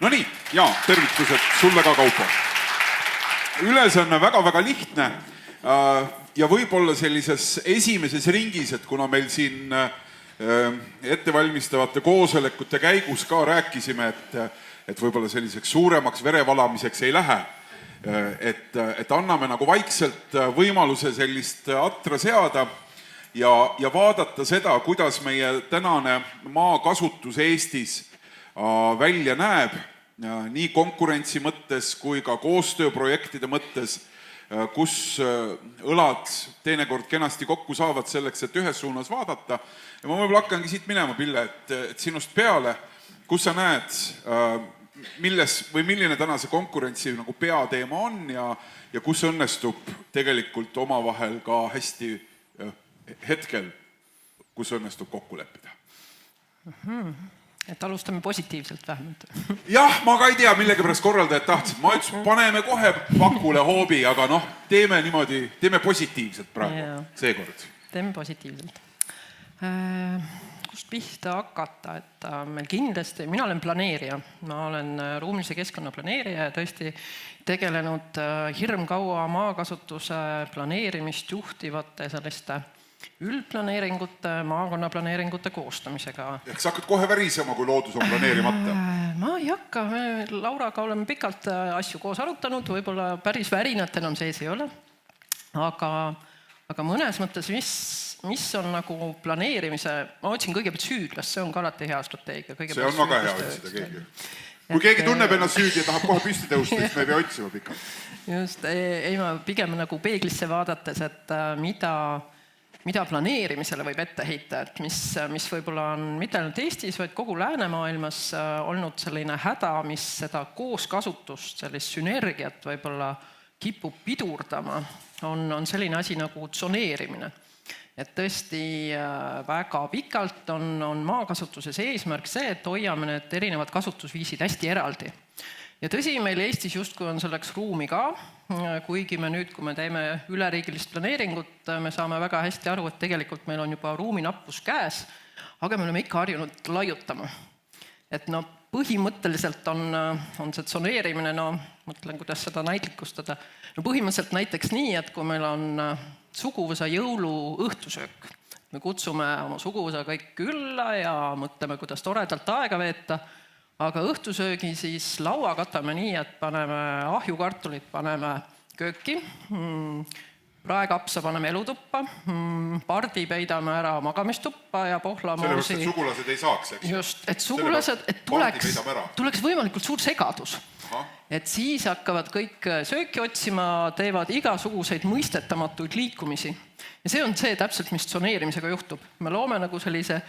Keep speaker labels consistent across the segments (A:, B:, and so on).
A: Nonii, ja tervitused sulle ka, Kaupo. Ülesanne väga-väga lihtne ja võib-olla sellises esimeses ringis, et kuna meil siin ettevalmistavate koosolekute käigus ka rääkisime, et võib-olla selliseks suuremaks verevalamiseks ei lähe, et anname nagu vaikselt võimaluse sellist atra seada ja vaadata seda, kuidas meie tänane maakasutus Eestis välja näeb, nii konkurentsi mõttes kui ka koostööprojektide mõttes, kus õlad teinekord kenasti kokku saavad selleks, et ühes suunas vaadata. Ja ma võib-olla hakkangi siit minema, Pille, et sinust peale, kus sa näed, milline täna see konkurentsi nagu peateema on ja kus õnnestub tegelikult omavahel ka hästi hetkel, kus õnnestub kokku leppida.
B: Et alustame positiivselt vähemalt.
A: Jah, ma ka ei tea, millega pärast korraldajad tahtsid. Ma ütlesin, paneme kohe pakule hoobi, aga teeme niimoodi, teeme positiivselt praegu, seekord.
B: Teeme positiivselt. Kust pihta hakata, et meil kindlasti, mina olen planeerija, ma olen ruumilise keskkonna planeerija ja tõesti tegelenud hirmkaua maakasutuse planeerimist juhtivate selliste üldplaneeringute, maakonnaplaneeringute koostamisega.
A: Ehk sa hakkad kohe värisema, kui loodus on planeerimata?
B: Ma ei hakka, me Lauraga oleme pikalt asju koos arutanud, võib-olla päris värinat enam sees ei ole, aga mõnes mõttes, mis on nagu planeerimise, ma otsin kõigepealt süüdlast, see on ka alati hea strateegia.
A: See on väga hea otsida keegi. Kui keegi tunneb ennast süüdi ja tahab kohe püsti tõusta, siis me ei pea otsima pikalt.
B: Just, ei ma pigem nagu peeglisse vaadates, et mida planeerimisele võib ette heita, et mis võib-olla on mitte ainult Eestis, vaid kogu läänemaailmas olnud selline häda, mis seda kooskasutust, sellist sünergiat võib-olla kipub pidurdama, on selline asi nagu tsoneerimine. Et tõesti väga pikalt on maakasutuses eesmärk see, et hoiame need erinevad kasutusviisid hästi eraldi. Ja tõsi, meil Eestis justkui on selleks ruumi ka, kuigi me nüüd, kui me teeme üleriigilist planeeringut, me saame väga hästi aru, et tegelikult meil on juba ruuminappus käes, aga me oleme ikka harjunud laiutama. Et põhimõtteliselt on see tsoneerimine, mõtlen, kuidas seda näitlikustada. Põhimõtteliselt näiteks nii, et kui meil on suguvõsa jõulu õhtusöök, me kutsume oma suguvõsa kõik külla ja mõtleme, kuidas toredalt aega veeta, aga õhtusöögi siis laua katame nii, et paneme ahjukartulit, paneme kööki, praekapsa paneme elutuppa, pardi peidame ära magamistuppa ja pohlamausi.
A: Sellepärast, et sugulased ei saaks, eks?
B: Just, et sugulased, et tuleks võimalikult suur segadus. Et siis hakkavad kõik sööki otsima, teevad igasuguseid mõistetamatuid liikumisi. Ja see on see täpselt, mis tsoneerimisega juhtub. Me loome nagu sellise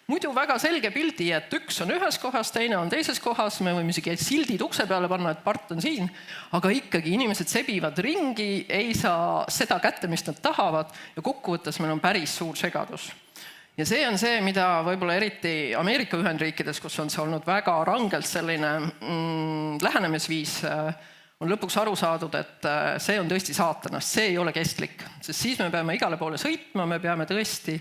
B: muidu väga selge pildi, et üks on ühes kohas, teine on teises kohas, me võime isegi sildid ukse peale panna, et part on siin, aga ikkagi inimesed sebivad ringi, ei saa seda kätte, mis nad tahavad ja kokkuvõttes meil on päris suur segadus. Ja see on see, mida võib-olla eriti Ameerika Ühendriikides, kus on see olnud väga rangelt selline lähenemisviis, on lõpuks aru saadud, et see on tõesti saatanast, see ei ole kestlik, sest siis me peame igale poole sõitma, me peame tõesti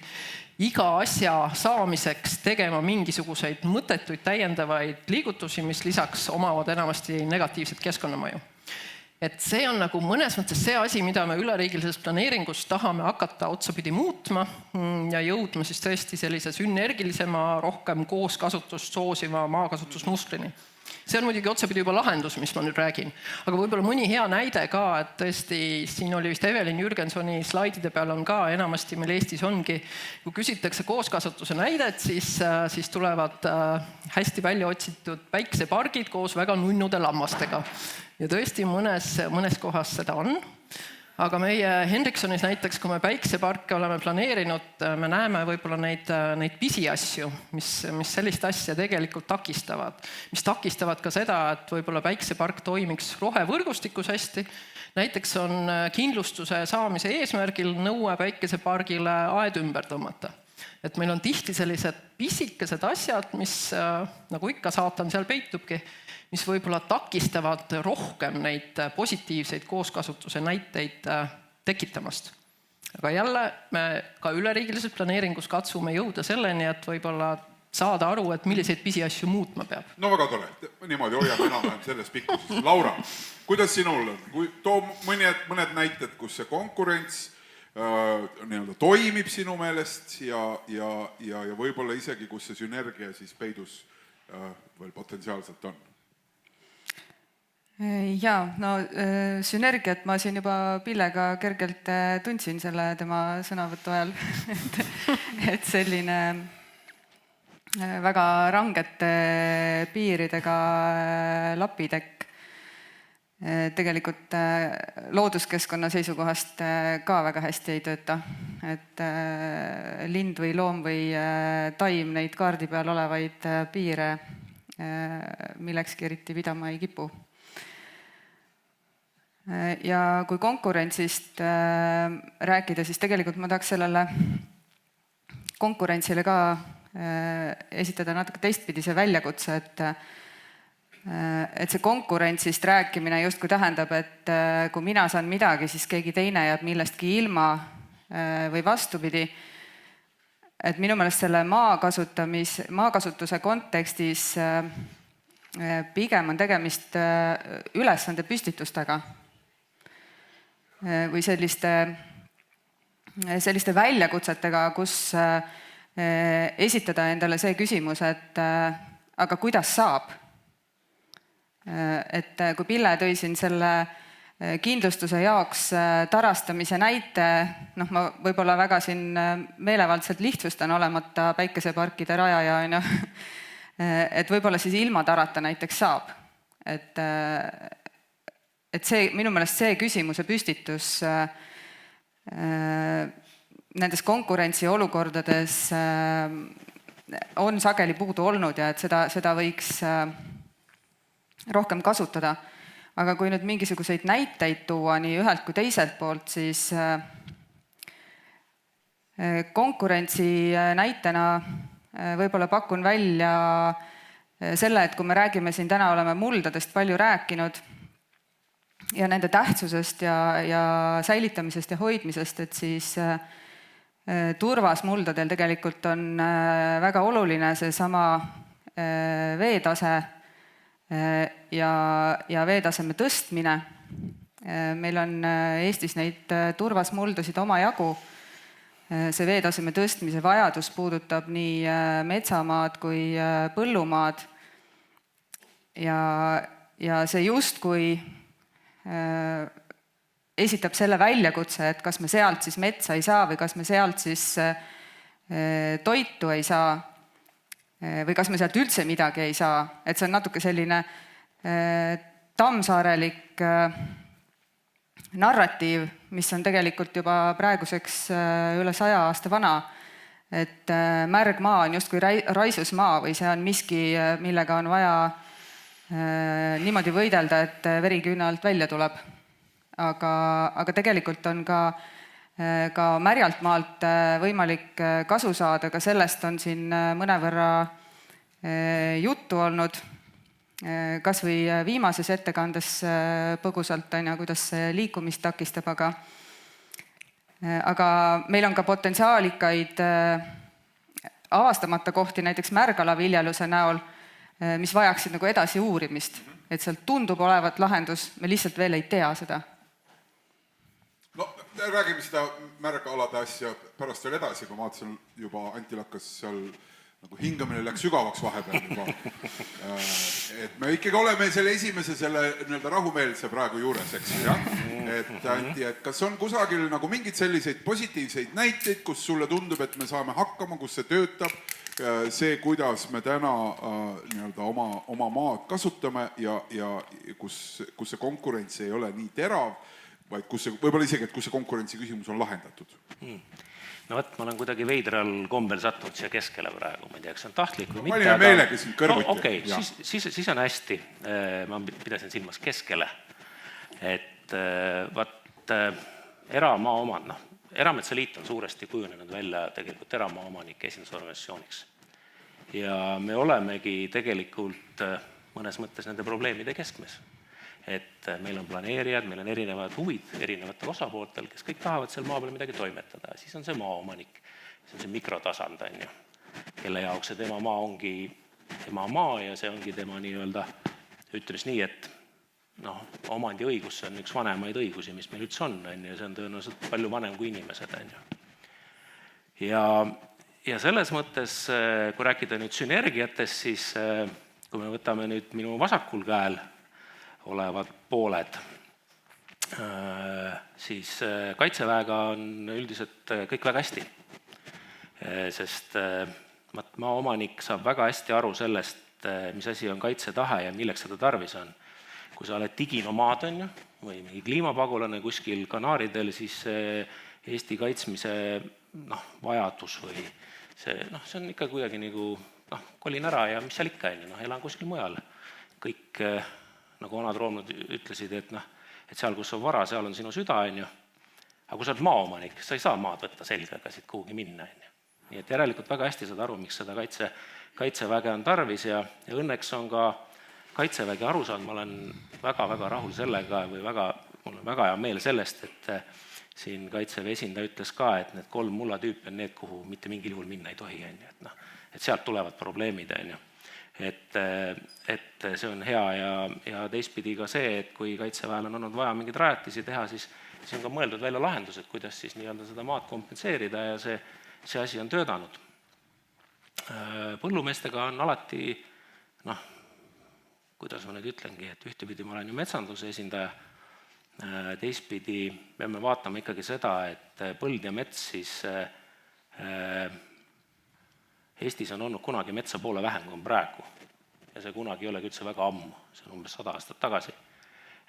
B: iga asja saamiseks tegema mingisuguseid mõttetuid täiendavaid liigutusi, mis lisaks omavad enamasti negatiivset keskkonnamõju. Et see on nagu mõnes mõttes see asi, mida me üleriigilises planeeringus tahame hakata otsapidi muutma ja jõudma siis tõesti sellise sünergilisema, rohkem kooskasutust soosiva maakasutusmustrini. See on muidugi otsapidi juba lahendus, mis ma nüüd räägin. Aga võib-olla mõni hea näide ka, et tõesti siin oli vist Evelyn Jürgensoni slaidide peal on ka enamasti meil Eestis ongi, kui küsitakse kooskasutuse näidet, siis tulevad hästi välja otsitud päiksepargid koos väga nunnude lammastega. Ja tõesti mõnes kohas seda on. Aga meie Hendriksonis näiteks, kui me päikseparke oleme planeerinud, me näeme võib-olla neid pisiasju, mis sellist asja tegelikult takistavad. Mis takistavad ka seda, et võib-olla päiksepark toimiks rohevõrgustikus hästi. Näiteks on kindlustuse saamise eesmärgil nõue päikesepargile aed ümber tõmmata. Et meil on tihti sellised pisikesed asjad, mis nagu ikka saatan seal peitubki, mis võib-olla takistavad rohkem neid positiivseid kooskasutuse näiteid tekitamast. Aga jälle me ka üleriigilises planeeringus katsume jõuda selleni, et võib-olla saada aru, et milliseid pisiasju muutma peab.
A: No väga tore, niimoodi hoiame enam selles pikkuses. Laura, kuidas sinul on? Too mõned näited, kus see konkurents toimib sinu meelest ja võib-olla isegi, kus see sünergia siis peidus veel potentsiaalselt on?
C: Jaa, no sünergiat ma siin juba Pillega kergelt tundsin selle tema sõnavõtu ajal, et selline väga rangete piiridega lapitekk tegelikult looduskeskkonna seisukohast ka väga hästi ei tööta. Et lind või loom või taim neid kaardi peal olevaid piire millekski eriti pidama ei kipu. Ja kui konkurentsist rääkida, siis tegelikult ma tahaks sellele konkurentsile ka esitada natuke teistpidise väljakutse, et see konkurentsist rääkimine justkui tähendab, et kui mina saan midagi, siis keegi teine jääb millestki ilma või vastupidi. Et minu meelest selle maakasutuse kontekstis pigem on tegemist ülesande püstitustega või selliste väljakutsetega, kus esitada endale see küsimus, et aga kuidas saab? Et kui Pille tõi siin selle kindlustuse jaoks tarastamise näite, ma võib-olla väga siin meelevaldselt lihtsustan olemata päikeseparkide rajaja, et võib-olla siis ilma tarata näiteks saab. Et see, minu meelest see küsimuse püstitus nendes konkurentsiolukordades on sageli puudu olnud ja et seda võiks rohkem kasutada. Aga kui nüüd mingisuguseid näiteid tuua nii ühelt kui teiselt poolt, siis konkurentsi näitena võib-olla pakun välja selle, et kui me räägime siin täna, oleme muldadest palju rääkinud ja nende tähtsusest ja säilitamisest ja hoidmisest, et siis turvas muldadel tegelikult on väga oluline see sama veetase ja veetaseme tõstmine. Meil on Eestis neid turvas muldusid omajagu. See veetaseme tõstmise vajadus puudutab nii metsamaad kui põllumaad ja see justkui esitab selle väljakutse, et kas me sealt siis metsa ei saa või kas me sealt siis toitu ei saa või kas me sealt üldse midagi ei saa. Et see on natuke selline tammsaarelik narratiiv, mis on tegelikult juba praeguseks üle 100 aasta vana, et märgmaa on justkui raisusmaa või see on miski, millega on vaja niimoodi võidelda, et veriküüne alt välja tuleb. Aga tegelikult on ka märjalt maalt võimalik kasu saada, aga sellest on siin mõnevõrra juttu olnud. Kas või viimases ettekandes põgusalt, kuidas see liikumist takistab, aga meil on ka potentsiaalikaid avastamata kohti näiteks märgalaviljeluse näol, mis vajaksid nagu edasi uurimist, et sealt tundub olevat lahendus, me lihtsalt veel ei tea seda.
A: No räägime seda märgalade asja pärast veel edasi, kui ma vaatasin juba Antil hakkas seal nagu hingamine läks sügavaks vahepeal juba. Et me ikkagi oleme selle esimese selle nii-öelda rahumeelse praegu juures, eks jah? Et Anti, et kas on kusagil nagu mingid selliseid positiivseid näiteid, kus sulle tundub, et me saame hakkama, kus see töötab, see, kuidas me täna nii-öelda oma maad kasutame ja kus see konkurents ei ole nii terav, vaid kus see, võib-olla isegi, et kus see konkurentsi küsimus on lahendatud?
D: No võt, ma olen kuidagi veidral kombel sattunud siia keskele praegu, ma ei tea, kas on tahtlik või mitte.
A: Valime meelega siin kõrvuti.
D: No okei, siis on hästi. Ma pidasin silmas keskele. Et eramaa omad, Erametsaliit on suuresti kujunenud välja tegelikult eramaa omanike esindusorganisatsiooniks. Ja me olemegi tegelikult mõnes mõttes nende probleemide keskmes. Et meil on planeerijad, meil on erinevad huvid erinevatel osapooltel, kes kõik tahavad seal maa peal midagi toimetada. Siis on see maaomanik, see on see mikrotasand, kelle jaoks see tema maa ongi tema maa ja see ongi tema nii-öelda, ütles nii, et omandi õigus, see on üks vanemaid õigusi, mis meil üldse on, ja see on tõenäoliselt palju vanem kui inimesed. Ja selles mõttes, kui rääkida nüüd sünergiatest, siis kui me võtame nüüd minu vasakul käel olevad pooled, siis Kaitseväega on üldiselt kõik väga hästi. Sest maaomanik saab väga hästi aru sellest, mis asi on kaitsetahe ja milleks seda tarvis on. Kui sa oled diginomaad või mingi kliimapagulane kuskil Kanaaridel, siis Eesti kaitsmise vajadus või see on ikka kuidagi nagu kolin ära ja mis seal ikka elan kuskil mujal. Kõik nagu vanad roomlad ütlesid, et seal, kus on vara, seal on sinu süda, aga kui sa oled maaomanik, sa ei saa maad võtta selgaga siit kuhugi minna. Nii et järelikult väga hästi saad aru, miks seda kaitseväge on tarvis ja õnneks on ka kaitseväge aru saanud, ma olen väga-väga rahul sellega või mul on väga hea meel sellest, et siin kaitseväe esindaja ütles ka, et need 3 mullatüüpi on need, kuhu mitte mingil juhul minna ei tohi, et sealt tulevad probleemid. Et see on hea ja teistpidi ka see, et kui kaitseväel on olnud vaja mingeid rajatisi teha, siis on ka mõeldud välja lahendused, kuidas siis nii-öelda seda maad kompenseerida ja see asi on töötanud. Põllumeestega on alati, kuidas ma nüüd ütlengi, et ühtepidi ma olen ju metsanduse esindaja, teistpidi peame vaatama ikkagi seda, et põld ja mets siis Eestis on olnud kunagi metsa poole vähem kui on praegu ja see kunagi ei olegi üldse väga ammu, see on umbes 100 aastat tagasi.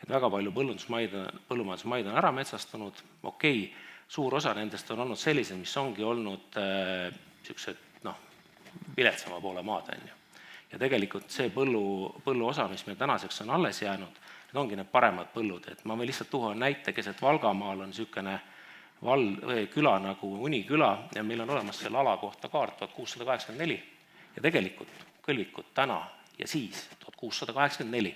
D: Et väga palju põllumajandusmaid on ära metsastunud, suur osa nendest on olnud sellised, mis ongi olnud viletsama poole maad. Ja tegelikult see põllu osa, mis meil tänaseks on alles jäänud, need ongi need paremad põllud. Et ma võin lihtsalt tuua näite, keset Valgamaal on niisugune küla nagu Uniküla ja meil on olemas selle ala kohta kaart 1684 ja tegelikult kõlvikud täna ja siis 1684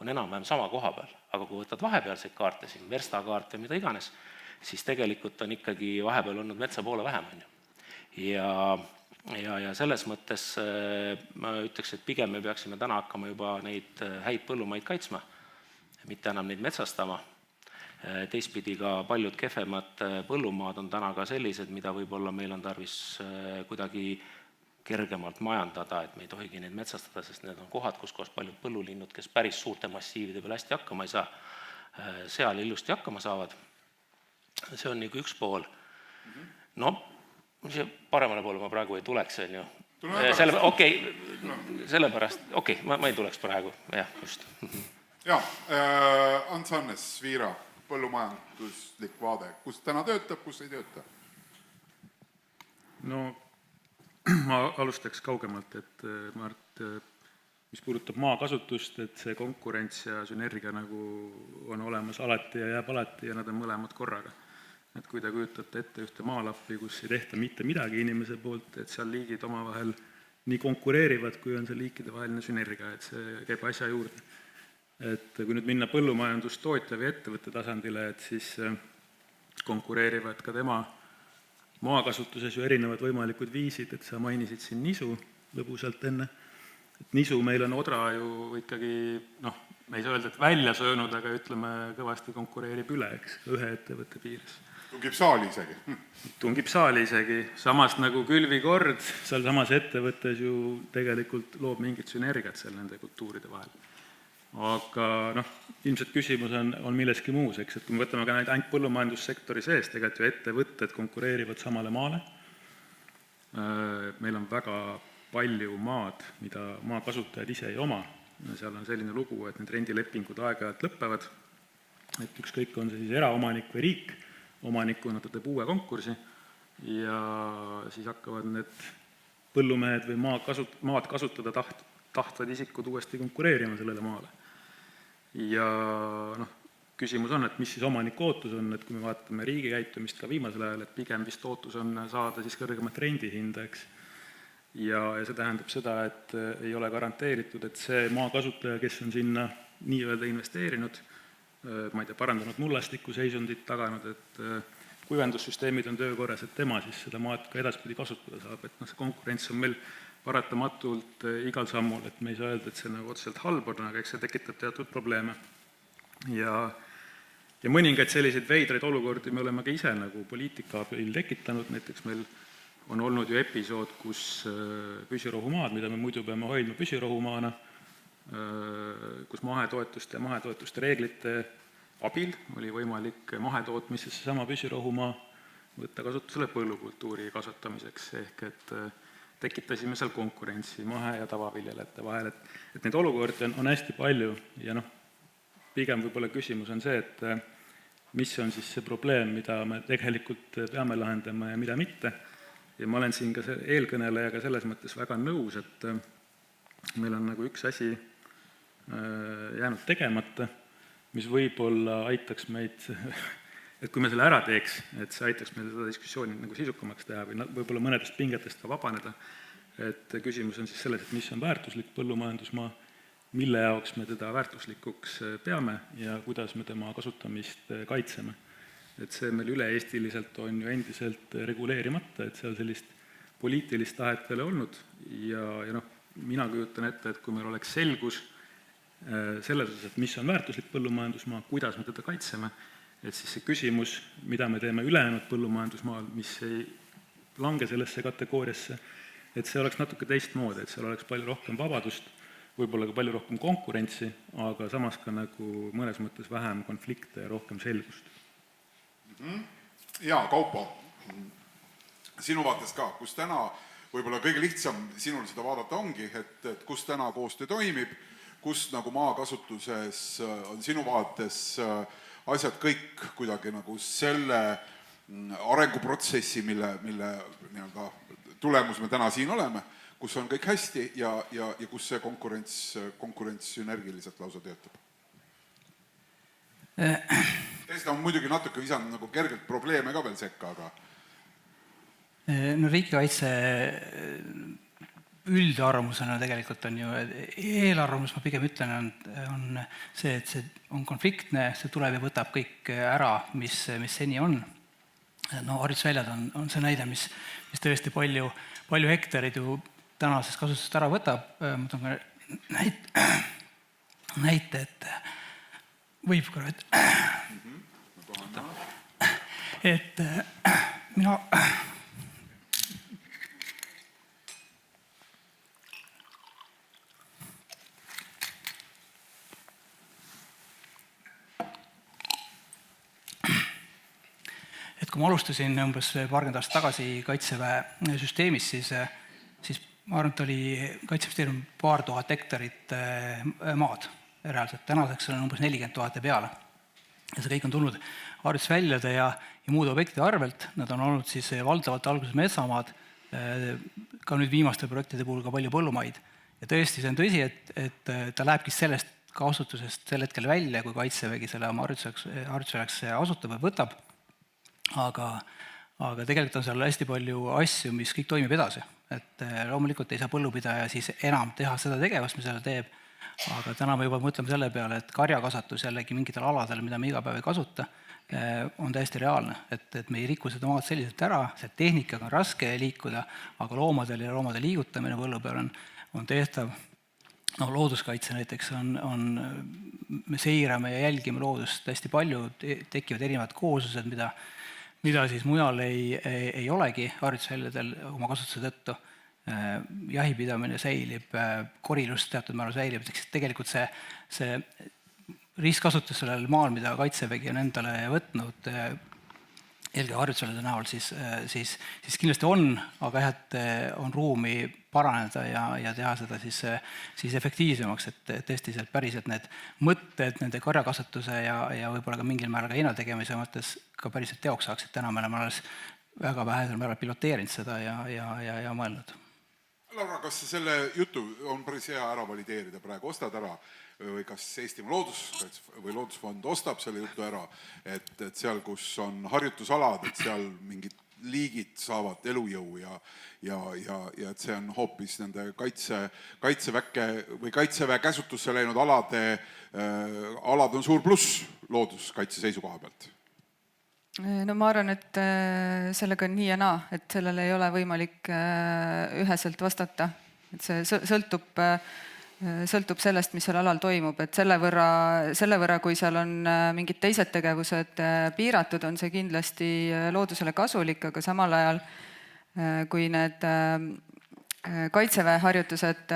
D: on enam-vähem sama koha peal, aga kui võtad vahepealseid kaarte, siin verstakaarte ja mida iganes, siis tegelikult on ikkagi vahepeal olnud metsa poole vähem. Ja selles mõttes ma ütleks, et pigem me peaksime täna hakkama juba neid häid põllumaid kaitsma, mitte enam neid metsastama. Teistpidi ka paljud kehvemad põllumaad on täna ka sellised, mida võib-olla meil on tarvis kuidagi kergemalt majandada, et me ei tohigi neid metsastada, sest need on kohad, kus paljud põllulinnud, kes päris suurte massiivide peal hästi hakkama ei saa, seal ilusti hakkama saavad. See on nagu üks pool. Paremale poole ma praegu ei tuleks, sellepärast, ma ei tuleks praegu, jah, just.
A: Ants Hannes, Viira, põllumajanduslik vaade, kus täna töötab, kus ei tööta?
E: Ma alustaks kaugemalt, et mis puudutab maakasutust, et see konkurents ja sünergia nagu on olemas alati ja jääb alati ja nad on mõlemad korraga. Et kui te kujutate ette ühte maalappi, kus ei tehta mitte midagi inimese poolt, et seal liigid omavahel nii konkureerivad, kui on see liikide vaheline sünergia, et see käib asja juurde. Et kui nüüd minna põllumajandustootja või ettevõtte tasandile, et siis konkureerivad ka tema maakasutuses ju erinevad võimalikud viisid, et sa mainisid siin nisu lõbusalt enne, et nisu meil on odra ju ikkagi, me ei saa öelda, et välja söönud, aga ütleme, kõvasti konkureerib üle, eks, ühe ettevõtte piires.
A: Tungib saali isegi.
E: Tungib saali isegi, samas nagu külvikord, seal samas ettevõttes ju tegelikult loob mingit sünergiat seal nende kultuuride vahel. Aga ilmselt küsimus on milleski muus, eks, et kui me võtame ka neid ainult põllumajandussektori sees, tegelikult ju ettevõtted konkureerivad samale maale. Meil on väga palju maad, mida maakasutajad ise ei oma. Seal on selline lugu, et need rendilepingud aeg-ajalt lõppevad, et ükskõik on see siis eraomanik või riik, omanikuna ta teeb uue konkursi ja siis hakkavad need põllumehed või maad kasutada tahtvad isikud uuesti konkureerima sellele maale. Ja küsimus on, et mis siis omaniku ootus on, et kui me vaatame riigi käitumist ka viimasel ajal, et pigem vist ootus on saada siis kõrgemat rendihinda, eks. Ja see tähendab seda, et ei ole garanteeritud, et see maakasutaja, kes on sinna nii-öelda investeerinud, ma ei tea, parandanud mullastikku seisundit, taganud, et kuivendussüsteemid on töökorras, et tema siis seda maad ka edaspidi kasutada saab, et see konkurents on meil paratamatult igal sammul, et me ei saa öelda, et see nagu otseselt halb on, aga eks see tekitab teatud probleeme. Ja mõningaid selliseid veidraid olukordi me oleme ka ise nagu poliitika abil tekitanud, näiteks meil on olnud ju episood, kus püsirohumaad, mida me muidu peame hoidma püsirohumaana, kus mahetoetuste ja mahetoetuste reeglite abil oli võimalik mahetootmisesse sama püsirohumaa võtta kasutusele põllukultuuri kasvatamiseks, ehk et tekitasime seal konkurentsi mahe- ja tavaviljelejate vahel, et neid olukordi on hästi palju ja pigem võib-olla küsimus on see, et mis on siis see probleem, mida me tegelikult peame lahendama ja mida mitte. Ja ma olen siin ka eelkõnelejaga selles mõttes väga nõus, et meil on nagu üks asi jäänud tegemata, mis võib-olla aitaks meid, et kui me selle ära teeks, et see aitaks meil seda diskussiooni nagu sisukamaks teha või võib-olla mõnedest pingetest ka vabaneda, et küsimus on siis selles, et mis on väärtuslik põllumajandusmaa, mille jaoks me teda väärtuslikuks peame ja kuidas me tema kasutamist kaitseme. Et see meil üle-eestiliselt on ju endiselt reguleerimata, et seal sellist poliitilist tahet ei ole olnud ja mina kujutan ette, et kui meil oleks selgus selles osas, et mis on väärtuslik põllumajandusmaa, kuidas me teda kaitseme, et siis see küsimus, mida me teeme ülejäänud põllumajandusmaal, mis ei lange sellesse kategooriasse, et see oleks natuke teistmoodi, et seal oleks palju rohkem vabadust, võib-olla ka palju rohkem konkurentsi, aga samas ka nagu mõnes mõttes vähem konflikte ja rohkem selgust.
A: Jaa, Kaupo, sinu vaates ka, kus täna võib-olla kõige lihtsam sinul seda vaadata ongi, et kus täna koostöö toimib, kus nagu maakasutuses on sinu vaates asjad kõik kuidagi nagu selle arenguprotsessi, mille nii-öelda tulemus me täna siin oleme, kus on kõik hästi ja kus see konkurents sünergiliselt lausa töötab. Teist on muidugi natuke visanud nagu kergelt probleeme ka veel sekka, aga...
F: Riigikaitse üldarvamusena tegelikult on ju, eelarvamus ma pigem ütlen, on see, et see on konfliktne, see tuleb ja võtab kõik ära, mis seni on. Harjutusväljad on see näide, mis tõesti palju hektarid ju tänasest kasutust ära võtab. Ma toon ka näite, et võib korra, et mina... Kui ma alustasin umbes paarkümmend aastat tagasi Kaitseväe süsteemis, siis ma arvan, et oli Kaitseministeerium 2000 hektarit maad reaalselt. Tänaseks on umbes 40 000 ja peale. Ja see kõik on tulnud harjutusväljade ja muude objektide arvelt. Nad on olnud siis valdavalt alguses metsamaad, ka nüüd viimaste projektide puhul ka palju põllumaid. Ja tõesti, see on tõsi, et ta lähebki sellest kasutusest sel hetkel välja, kui Kaitsevägi selle oma harjutusväljaks asutab või võtab. Aga tegelikult on seal hästi palju asju, mis kõik toimib edasi. Et loomulikult ei saa põllupidaja siis enam teha seda tegevust, mis seal teeb, aga täna me juba mõtleme selle peale, et karjakasvatus jällegi mingitel aladel, mida me iga päev ei kasuta, on täiesti reaalne, et me ei riku seda maad selliselt ära, see tehnikaga on raske liikuda, aga loomadel ja loomade liigutamine põllu peal on tehtav. No looduskaitse näiteks me seirame ja jälgime loodust hästi palju, tekivad erinevad kooslused, mida siis mujal ei olegi harjutusväljadel oma kasutuse tõttu. Jahipidamine säilib, korilus teatud määral säilib, tegelikult see ristkasutus sellel maal, mida Kaitsevägi on endale võtnud eelkõige harjutusväljade näol, siis kindlasti on, aga jah, et on ruumi paraneda ja teha seda siis efektiivsemaks, et tõesti sealt päriselt need mõtted nende karjakasvatuse ja võib-olla ka mingil määral ka heina tegemise mõttes ka päriselt teoks saaks, et täna me oleme alles väga vähesel määral piloteerinud seda ja mõelnud.
A: Laura, kas selle jutu on päris hea ära valideerida praegu, ostad ära või kas Eestimaa või Loodusfond ostab selle jutu ära, et seal, kus on harjutusalad, et seal mingid liigid saavad elujõu ja et see on hoopis nende kaitseväe käsutusse läinud alad on suur pluss looduskaitse seisukoha pealt?
C: No ma arvan, et sellega on nii ja naa, et sellele ei ole võimalik üheselt vastata. Et see sõltub sellest, mis seal alal toimub, et selle võrra, kui seal on mingid teised tegevused piiratud, on see kindlasti loodusele kasulik, aga samal ajal, kui need kaitseväe harjutused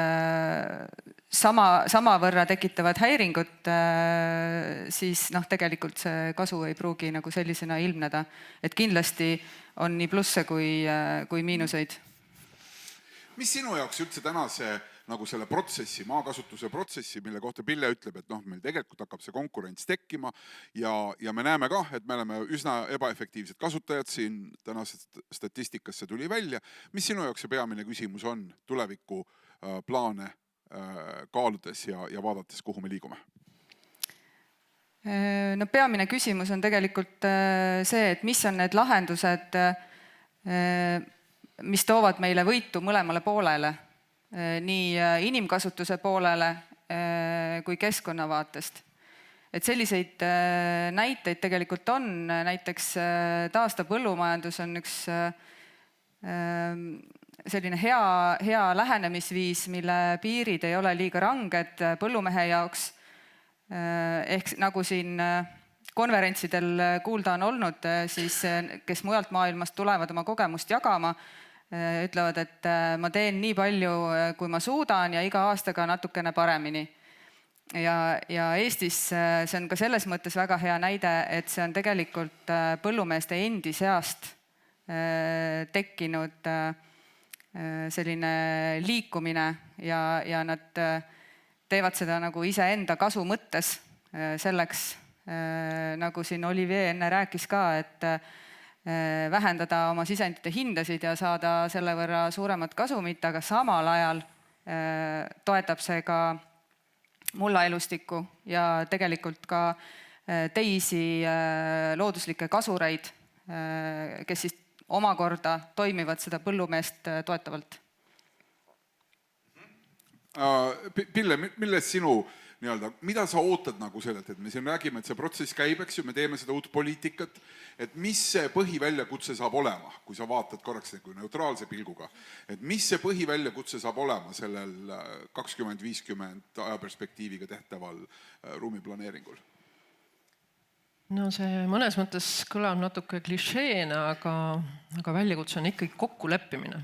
C: sama võrra tekitavad häiringut, siis tegelikult see kasu ei pruugi nagu sellisena ilmneda. Et kindlasti on nii plusse kui miinuseid.
A: Mis sinu jaoks üldse tänase nagu selle protsessi, maakasutuse protsessi, mille kohta Pille ütleb, et meil tegelikult hakkab see konkurents tekkima ja me näeme ka, et me oleme üsna ebaefektiivsed kasutajad siin, tänasest statistikas see tuli välja. Mis sinu jaoks see peamine küsimus on tuleviku plaane kaaludes ja vaadates, kuhu me liigume?
C: No peamine küsimus on tegelikult see, et mis on need lahendused, mis toovad meile võitu mõlemale poolele, nii inimkasutuse poolele kui keskkonna vaatest. Et selliseid näiteid tegelikult on, näiteks taastav põllumajandus on üks selline hea lähenemisviis, mille piirid ei ole liiga ranged põllumehe jaoks. Ehk nagu siin konverentsidel kuulda on olnud, siis kes mujalt maailmast tulevad oma kogemust jagama, ütlevad, et ma teen nii palju, kui ma suudan ja iga aastaga natukene paremini. Ja Eestis see on ka selles mõttes väga hea näide, et see on tegelikult põllumeeste endi seast tekkinud selline liikumine ja nad teevad seda nagu iseenda kasu mõttes selleks, nagu siin Olivier enne rääkis ka, et vähendada oma sisendite hindasid ja saada selle võrra suuremat kasumit, aga samal ajal toetab see ka mullaelustikku ja tegelikult ka teisi looduslikke kasureid, kes siis omakorda toimivad seda põllumeest toetavalt.
A: Pille, milles sinu, mida sa ootad nagu sellelt, et me siin räägime, et see protsess käib, eks ju, me teeme seda uut poliitikat, et mis see põhiväljakutse saab olema, kui sa vaatad korraks neutraalse pilguga, et mis see põhiväljakutse saab olema sellel 2050 ajaperspektiiviga tehtaval ruumiplaneeringul?
B: No see mõnes mõttes kõlab natuke klišeena, aga väljakutse on ikkagi kokkuleppimine.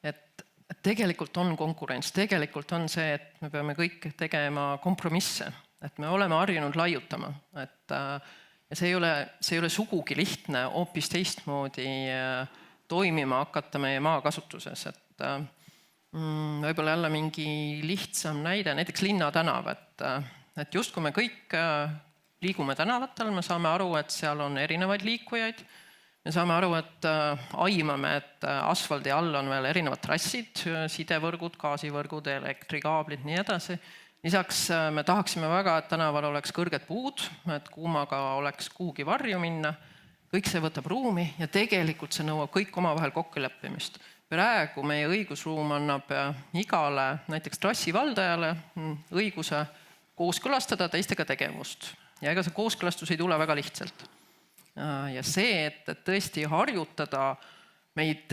B: Et tegelikult on konkurents, tegelikult on see, et me peame kõik tegema kompromisse, et me oleme harjunud laiutama. Ja see ei ole sugugi lihtne hoopis teistmoodi toimima hakata meie maakasutuses. Võib-olla jälle mingi lihtsam näide, näiteks linnatanav, et just kui me kõik liigume tänavatel, me saame aru, et seal on erinevaid liikujaid. Me saame aru, et aimame, et asfaldi all on veel erinevad trassid, sidevõrgud, gaasivõrgud, elektrikaablid, nii edasi. Lisaks me tahaksime väga, et tänaval oleks kõrged puud, et kuumaga oleks kuhugi varju minna. Kõik see võtab ruumi ja tegelikult see nõuab kõik omavahel kokkuleppimist. praegu meie õigusruum annab igale näiteks trassivaldajale õiguse kooskõlastada teistega tegevust. Ja ega see kooskõlastus ei tule väga lihtsalt. Ja see, et tõesti harjutada meid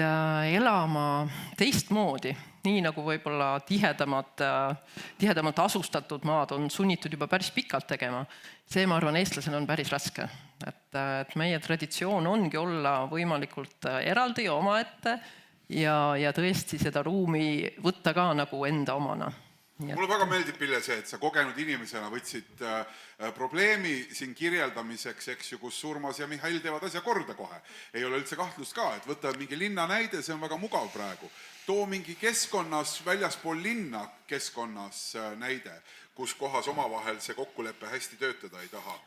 B: elama teistmoodi, nii nagu võib-olla tihedamalt asustatud maad on sunnitud juba päris pikalt tegema, see, ma arvan, eestlasel on päris raske. Et meie traditsioon ongi olla võimalikult eraldi ja omaette ja tõesti seda ruumi võtta ka nagu enda omana.
A: Mulle väga meeldib, Pille, see, et sa kogenud inimesena võtsid probleemi siin kirjeldamiseks, eks ju, kus Urmas ja Mihhail teevad asja korda kohe. Ei ole üldse kahtlust ka, et võtta mingi linna näide, see on väga mugav praegu. Too mingi keskkonnas, väljaspool linna keskkonnas näide, kus kohas omavahel see kokkulepe hästi töötada ei taha.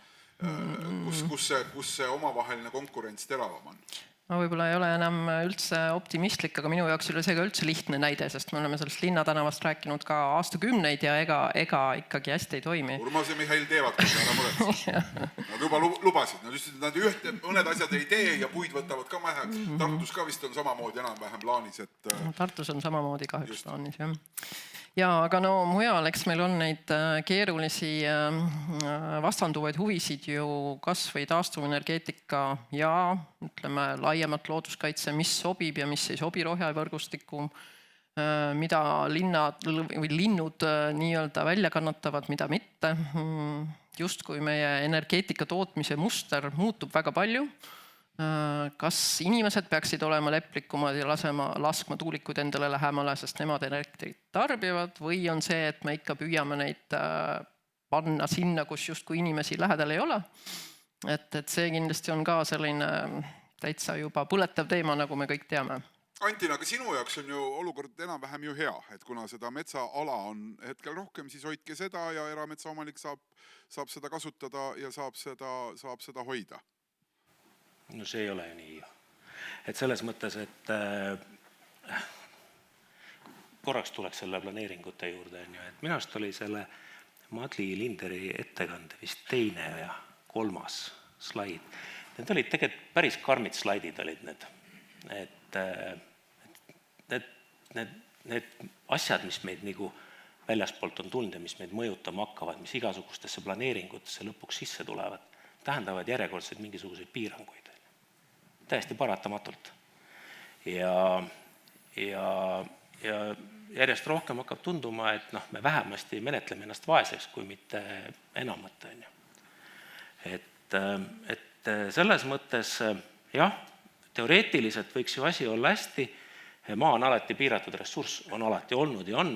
A: Kus see omavaheline konkurents teravam on?
B: Ma võib-olla ei ole enam üldse optimistlik, aga minu jaoks ei ole see ka üldse lihtne näide, sest me oleme sellest linnatänavast rääkinud ka aastakümneid ja ega ikkagi hästi ei toimi.
A: Urmas ja Mihhail teevad, kui ära mõled. Nad juba lubasid. Nad mõned asjad ei tee ja puid võtavad ka mähe. Tartus ka vist on samamoodi enam-vähem plaanis.
B: Tartus on samamoodi kahjuks plaanis, jah. Ja, aga no mujal, eks meil on neid keerulisi vastanduvaid huvisid ju kas või taastuvenergeetika ja ütleme laiemat looduskaitse, mis sobib ja mis ei sobi rohevõrgustikku, mida linnud nii-öelda välja kannatavad, mida mitte. Just kui meie energeetika tootmise muster muutub väga palju, kas inimesed peaksid olema leplikumad ja laskma tuulikuid endale lähemale, sest nemad elektrit tarbivad, või on see, et me ikka püüame neid panna sinna, kus justkui inimesi lähedal ei ole. Et see kindlasti on ka selline täitsa juba põletav teema, nagu me kõik teame.
A: Antin, aga sinu jaoks on ju olukord enam-vähem ju hea, et kuna seda metsaala on hetkel rohkem, siis hoidke seda ja erametsaomanik saab seda kasutada ja saab seda hoida.
D: No see ei ole ju nii. Et selles mõttes, et korraks tuleks selle planeeringute juurde. Et minust oli selle Madli Linderi ettekande vist teine ja 3. slaid. Need olid tegelikult päris karmid slaidid olid need. Need asjad, mis meid nagu väljaspoolt on tulnud ja mis meid mõjutama hakkavad, mis igasugustesse planeeringutesse lõpuks sisse tulevad, tähendavad järjekordselt mingisuguseid piiranguid. Täiesti paratamatult. Ja järjest rohkem hakkab tunduma, et me vähemasti menetleme ennast vaeseks, kui mitte enamat. Et selles mõttes, jah, teoreetiliselt võiks ju asi olla hästi, maa on alati piiratud ressurss, on alati olnud ja on.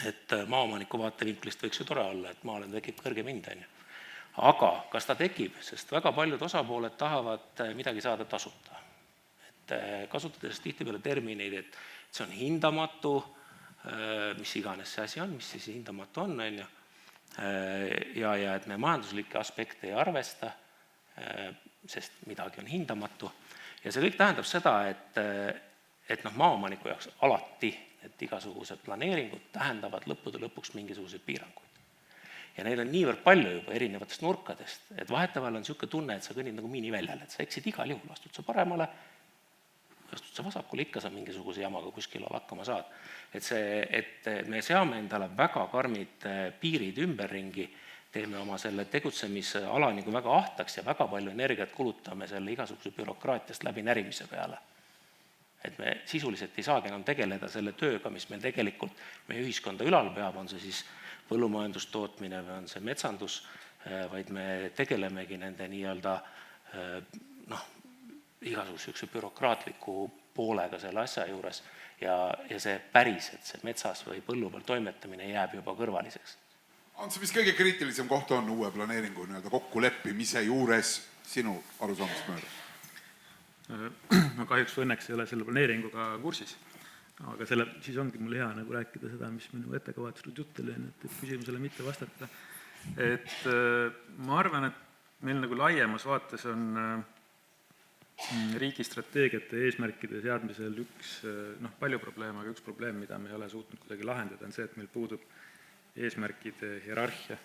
D: Et maaomaniku vaatevinklist võiks ju tore olla, et maale tekib kõrgem hind. Aga kas ta tekib, sest väga paljud osapooled tahavad midagi saada tasuta. Et kasutades tihtipeale termineid, et see on hindamatu, mis iganes see asi on, mis siis hindamatu on. Ja et me majanduslikke aspekte ei arvesta, sest midagi on hindamatu. Ja see kõik tähendab seda, et maaomaniku jaoks alati, et igasugused planeeringud tähendavad lõppude lõpuks mingisuguseid piiranguid. Ja neil on niivõrd palju juba erinevatest nurkadest, et vahetevahel on niisugune tunne, et sa kõnnid nagu miiniväljal, et sa eksid igal juhul, astud sa paremale, astud sa vasakule, ikka sa mingisuguse jamaga kuskil hakkama saad. Et me seame endale väga karmid piirid ümberringi, teeme oma selle tegutsemisala nagu väga ahtaks ja väga palju energiat kulutame selle igasuguse bürokraatiast läbi närimise peale. Et me sisuliselt ei saagi enam tegeleda selle tööga, mis meil tegelikult meie ühiskonda ülal peab, on see siis põllumajandustootmine või on see metsandus, vaid me tegelemegi nende nii-öelda igasuguse bürokraatliku poolega selle asja juures ja see päris, et see metsas või põllu peal toimetamine jääb juba kõrvaliseks.
A: Ants, mis kõige kriitilisem koht on uue planeeringu kokkuleppimise juures sinu arusaamist mööda?
E: Ma kahjuks või õnneks ei ole selle planeeringuga kursis. Aga siis ongi mul hea rääkida seda, mis minu ettekavatsunud jutt oli, et küsimusele mitte vastata. Et ma arvan, et meil laiemas vaates on riigi strateegiate eesmärkide seadmisel palju probleeme, aga üks probleem, mida me ei ole suutnud kuidagi lahendada, on see, et meil puudub eesmärkide hierarhia.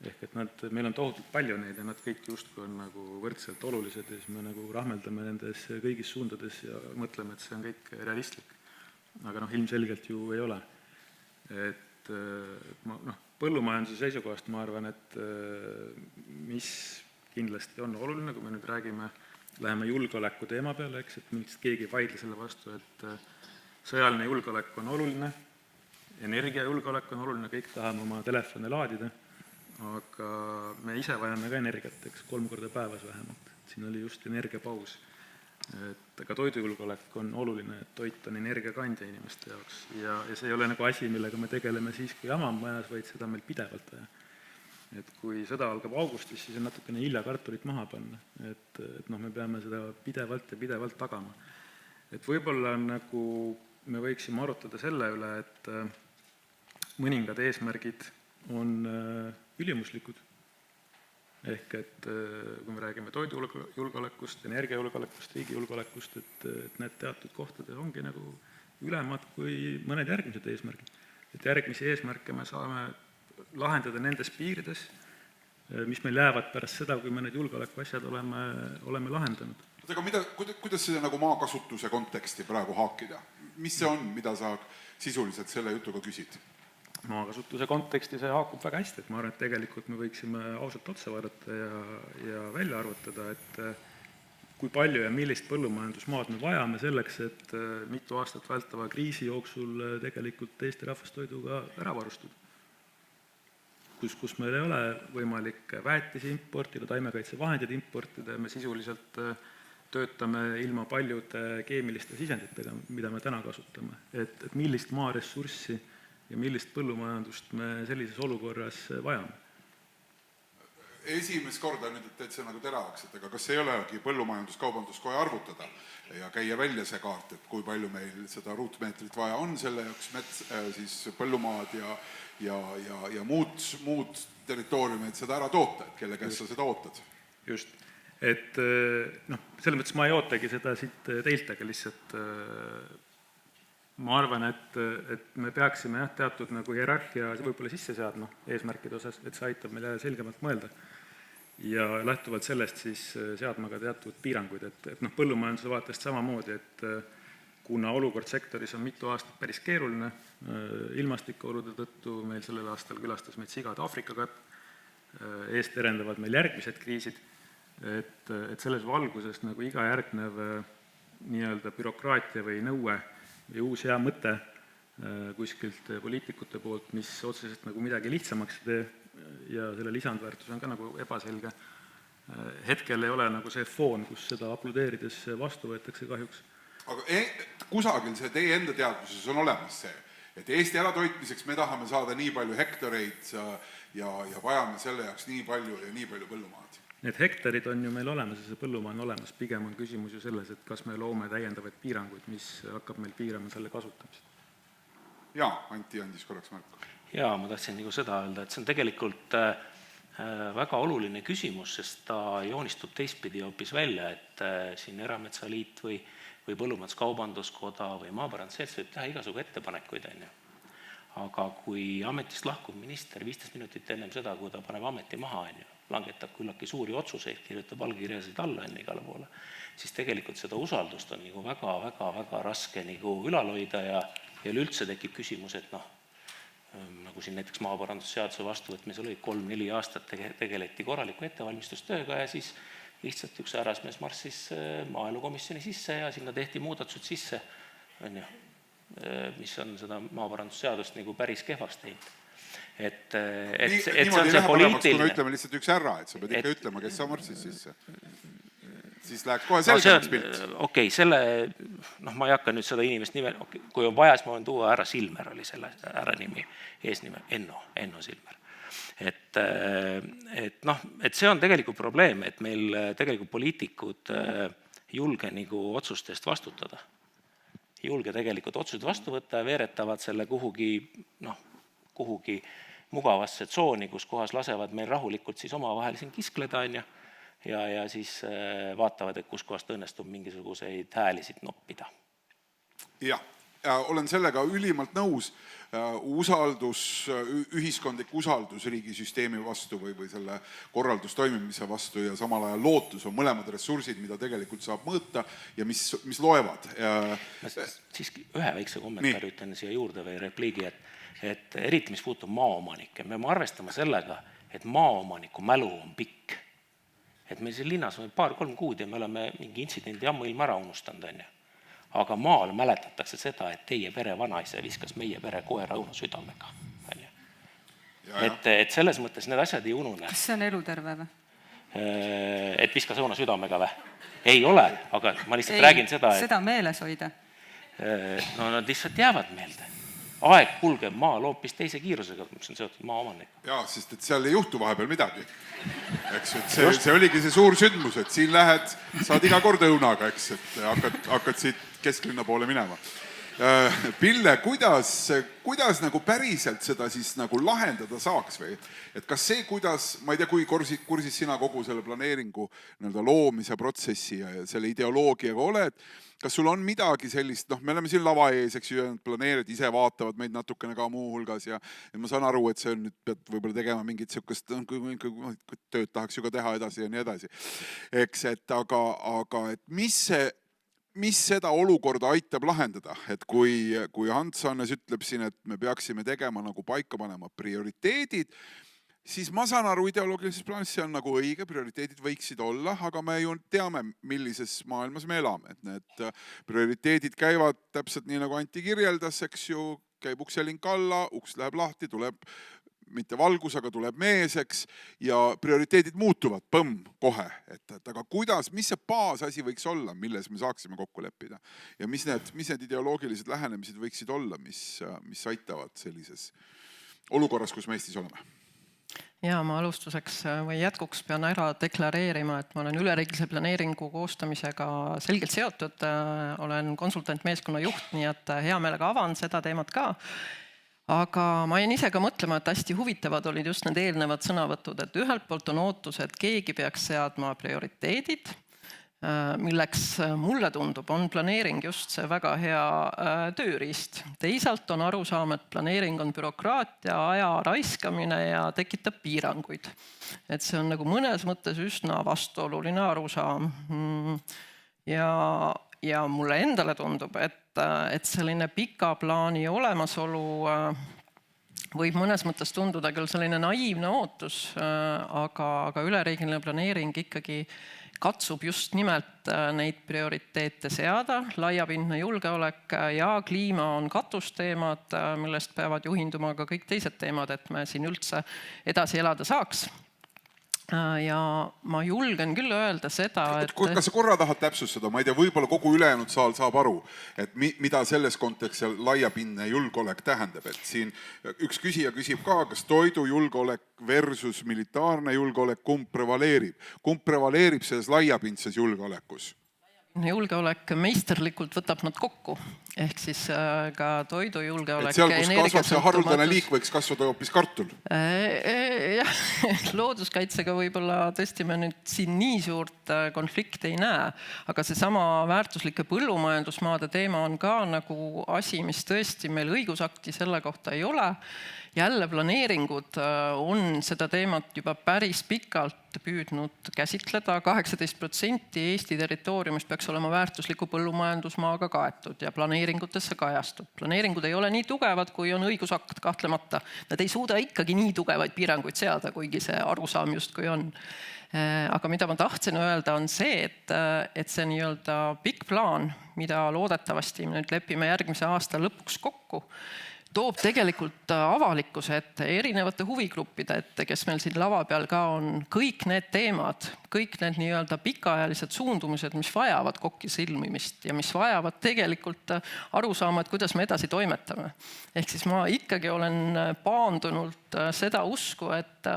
E: ehk et meil on tohutult palju neid ja nad kõik justkui on nagu võrdselt olulised ja siis me nagu rahmeldame nendes kõigis suundades ja mõtleme, et see on kõik realistlik. Aga ilmselgelt ju ei ole. Et põllumajanduse seisukohast ma arvan, et mis kindlasti on oluline, kui me nüüd läheme julgeoleku teema peale, eks, et millest keegi ei vaidle selle vastu, et sõjaline julgeolek on oluline, energiajulgeolek on oluline, kõik tahame oma telefone laadida, aga me ise vajame ka energiat, eks, 3 korda päevas vähemalt. Siin oli just energiapaus. Et aga toidujulgeolek on oluline, et toit on energiakandja inimeste jaoks ja see ei ole nagu asi, millega me tegeleme siis, kui jama on majas, vaid seda meil pidevalt vaja. Et kui sõda algab augustis, siis on natukene hilja kartulit maha panna, et me peame seda pidevalt ja pidevalt tagama. Et võib-olla nagu me võiksime arutada selle üle, et mõningad eesmärgid on ülimuslikud. Ehk et kui me räägime toidujulgeolekust, energiajulgeolekust, riigijulgeolekust, et need teatud kohtades ongi nagu ülemad kui mõned järgmised eesmärgid. Et järgmisi eesmärke me saame lahendada nendes piirides, mis meil jäävad pärast seda, kui me need julgeolekuasjad oleme lahendanud.
A: Aga kuidas seda nagu maakasutuse konteksti praegu haakida? Mis see on, mida sa sisuliselt selle jutuga küsid?
E: Maakasutuse konteksti see haakub väga hästi, et ma arvan, et tegelikult me võiksime ausalt otsa vaadata ja välja arvutada, et kui palju ja millist põllumajandusmaad me vajame selleks, et mitu aastat vältava kriisi jooksul tegelikult Eesti rahvastoiduga ära varustada. Kus meil ei ole võimalik väetisi importida, taimekaitsevahendid importida ja me sisuliselt töötame ilma paljude keemiliste sisenditega, mida me täna kasutame. Et millist maaressurssi ja millist põllumajandust me sellises olukorras vajame?
A: Esimest korda nüüd, et see nagu teravaks, et aga kas ei olegi põllumajandus-kaubanduskoja arvutada ja käia välja see kaart, et kui palju meil seda ruutmeetrit vaja on selle jaoks siis põllumaad ja muud territooriumid seda ära toota, et kelle käest sa seda ootad?
E: Just. Et selles mõttes ma ei ootagi seda siit teilt, aga lihtsalt ma arvan, et me peaksime teatud nagu hierarhia võib-olla sisse seadma eesmärkide osas, et see aitab meile selgemalt mõelda. Ja lähtuvalt sellest siis seadma ka teatud piiranguid, et põllumajanduse vaatest samamoodi, et kuna olukord sektoris on mitu aastat päris keeruline, ilmastikuolude tõttu meil sellel aastal külastas meid sigade Aafrika katt, eest terendavad meil järgmised kriisid, et selles valguses nagu iga järgnev nii-öelda bürokraatia või nõue või uus hea mõte kuskilt poliitikute poolt, mis otseselt nagu midagi lihtsamaks tee ja selle lisandväärtus on ka nagu ebaselge. Hetkel ei ole nagu see foon, kus seda aplodeerides vastu võetakse kahjuks.
A: Aga kusagil see teie enda teadvuses on olemas see, et Eesti äratoitmiseks me tahame saada nii palju hektareid ja vajame selle jaoks nii palju põllumaad.
E: Need hektarid on ju meil olemas ja see põllumaa on olemas, pigem on küsimus ju selles, et kas me loome täiendavaid piiranguid, mis hakkab meil piirama selle kasutamist.
A: Jaa, Anti andis korraks märku.
D: Jaa, ma tahtsin nagu seda öelda, et see on tegelikult väga oluline küsimus, sest ta joonistub teistpidi hoopis välja, et siin Erametsaliit või Põllumajandus-Kaubanduskoda või Maaparandusselts võib teha igasugu ettepanekuid, aga kui ametist lahkub minister 15 minutit ennem seda, kui ta paneb ameti maha, langetab küllaki suuri otsuseid, kirjutab allkirjasid alla igale poole, siis tegelikult seda usaldust on nagu väga raske nagu ülal hoida ja üleüldse tekib küsimus, et nagu siin näiteks maaparandusseaduse vastuvõtmisel oli 3-4 aastat tegeleti korraliku ettevalmistustööga ja siis lihtsalt üks härrasmees marssis maaelukomisjoni sisse ja sinna tehti muudatused sisse, mis on seda maaparandusseadust nagu päris kehvaks teinud. Et see on see poliitiline.
A: Ütleme lihtsalt üks härra, et sa pead ikka ütlema, kes sa marsis sisse. Siis läheks kohe selgemaks pilt.
D: Okei, ma ei hakka nüüd seda inimest nimel, kui on vaja, siis ma võin tuua härra Silmer oli selle härra nimi, eesnime, Enno Silmer. Et see on tegelikult probleem, et meil tegelikult poliitikud julge nagu otsustest vastutada. Julge tegelikult otsused vastu võtta ja veeretavad selle kuhugi mugavasse tsooni, kus kohas lasevad meil rahulikult siis omavahel siin kiskleda ja siis vaatavad, et kus kohast õnnestub mingisuguseid häälisid noppida.
A: Jah, olen sellega ülimalt nõus. Ühiskondlik usaldus riigisüsteemi vastu või selle korraldustoimimise vastu ja samal ajal lootus on mõlemad ressursid, mida tegelikult saab mõõta ja mis loevad.
D: Siiski ühe väikse kommentaari ütlen siia juurde või repliigi, et eriti mis puutub maaomanikke, me peame arvestama sellega, et maaomaniku mälu on pikk. Et meil siin linnas on 2-3 kuud ja me oleme mingi intsidendi ammu ilma ära unustanud, on ju. Aga maal mäletatakse seda, et teie pere vanaise viskas meie pere koera õuna südamega. Et selles mõttes need asjad ei unune.
C: Kas see on eluterve või?
D: Et viskas õuna südamega või? Ei ole, aga ma lihtsalt räägin seda, et
C: seda meeles hoida.
D: No nad lihtsalt jäävad meelde. Aeg kulgeb maal hoopis teise kiirusega, mis on seotud maaomanik.
A: Jaa, sest et seal ei juhtu vahepeal midagi. Eks, et see oligi see suur sündmus, et siin lähed, saad iga kord õunaga, eks, et hakkad siit kesklinna poole minema. Pille, kuidas nagu päriselt seda siis nagu lahendada saaks või? Et kas see, kuidas, ma ei tea, kui kursis sina kogu selle planeeringu loomise protsessi ja selle ideoloogiaga oled, kas sul on midagi sellist, me oleme siin lava ees, eks ju, planeerid ise vaatavad meid natukene ka muu hulgas ja ma saan aru, et see on nüüd pead võib-olla tegema mingit sihukest tööd tahaks ju ka teha edasi ja nii edasi. Eks, et aga et mis seda olukorda aitab lahendada, et kui Hans Hannes ütleb siin, et me peaksime tegema nagu paika panema prioriteedid, siis ma saan aru, ideoloogilises plaanis see on nagu õige, prioriteedid võiksid olla, aga me ju teame, millises maailmas me elame. Et need prioriteedid käivad täpselt nii, nagu Anti kirjeldas, eks ju, käib ukselink alla, uks läheb lahti, tuleb mitte valgus, aga tuleb mees, eks, ja prioriteedid muutuvad, kohe. Aga kuidas, mis see baasasi võiks olla, milles me saaksime kokku leppida? Ja mis need ideoloogilised lähenemised võiksid olla, mis aitavad sellises olukorras, kus me Eestis oleme?
B: Ja ma alustuseks või jätkuks pean ära deklareerima, et ma olen üleriigilise planeeringu koostamisega selgelt seotud, olen konsultantmeeskonna juht, nii et hea meelega avan seda teemat ka. Aga ma jäin ise ka mõtlema, et hästi huvitavad olid just need eelnevad sõnavõtud, et ühelt poolt on ootus, et keegi peaks seadma prioriteedid, milleks mulle tundub, on planeering just see väga hea tööriist. Teisalt on aru saama, et planeering on bürokraatia, aja raiskamine ja tekitab piiranguid. Et see on nagu mõnes mõttes üsna vastuoluline arusaam. Ja mulle endale tundub, et selline pika plaani olemasolu võib mõnes mõttes tunduda küll selline naiivne ootus, aga üleriigiline planeering ikkagi katsub just nimelt neid prioriteete seada. Laiapindne julgeolek ja kliima on katusteemad, millest peavad juhinduma ka kõik teised teemad, et me siin üldse edasi elada saaks. Ja ma julgen küll öelda seda, et
A: kas sa korra tahad täpsustada, ma ei tea, võib-olla kogu ülejäänud saal saab aru, et mida selles kontekstis laiapindne julgeolek tähendab, et siin üks küsija küsib ka, kas toidujulgeolek versus militaarne julgeolek, kumb prevaleerib selles laiapindses julgeolekus?
B: Julgeolek meisterlikult võtab nad kokku, ehk siis ka toidujulgeolek.
A: Et seal, kus kasvab see haruldane liik, võiks kasvada hoopis kartul?
B: Jah, looduskaitsega võib-olla tõesti me nüüd siin nii suurt konflikti ei näe, aga see sama väärtuslike põllumajandusmaade teema on ka nagu asi, mis tõesti meil õigusakti selle kohta ei ole. Jälle planeeringud on seda teemat juba päris pikalt püüdnud käsitleda. 18% Eesti territooriumist peaks olema väärtusliku põllumajandusmaaga kaetud ja planeeringutesse kajastub. Planeeringud ei ole nii tugevad, kui on õigusakt kahtlemata. Nad ei suuda ikkagi nii tugevaid piiranguid seada, kuigi see arusaam just kui on. Aga mida ma tahtsin öelda on see, et see nii-öelda pikk plaan, mida loodetavasti nüüd lepime järgmise aasta lõpuks kokku, toob tegelikult avalikkuse ette, erinevate huvigruppide ette, kes meil siin lava peal ka on, kõik need teemad, kõik need nii-öelda pikaajalised suundumused, mis vajavad kokki silmimist ja mis vajavad tegelikult aru saama, et kuidas me edasi toimetame. Ehk siis ma ikkagi olen paandunult seda usku, et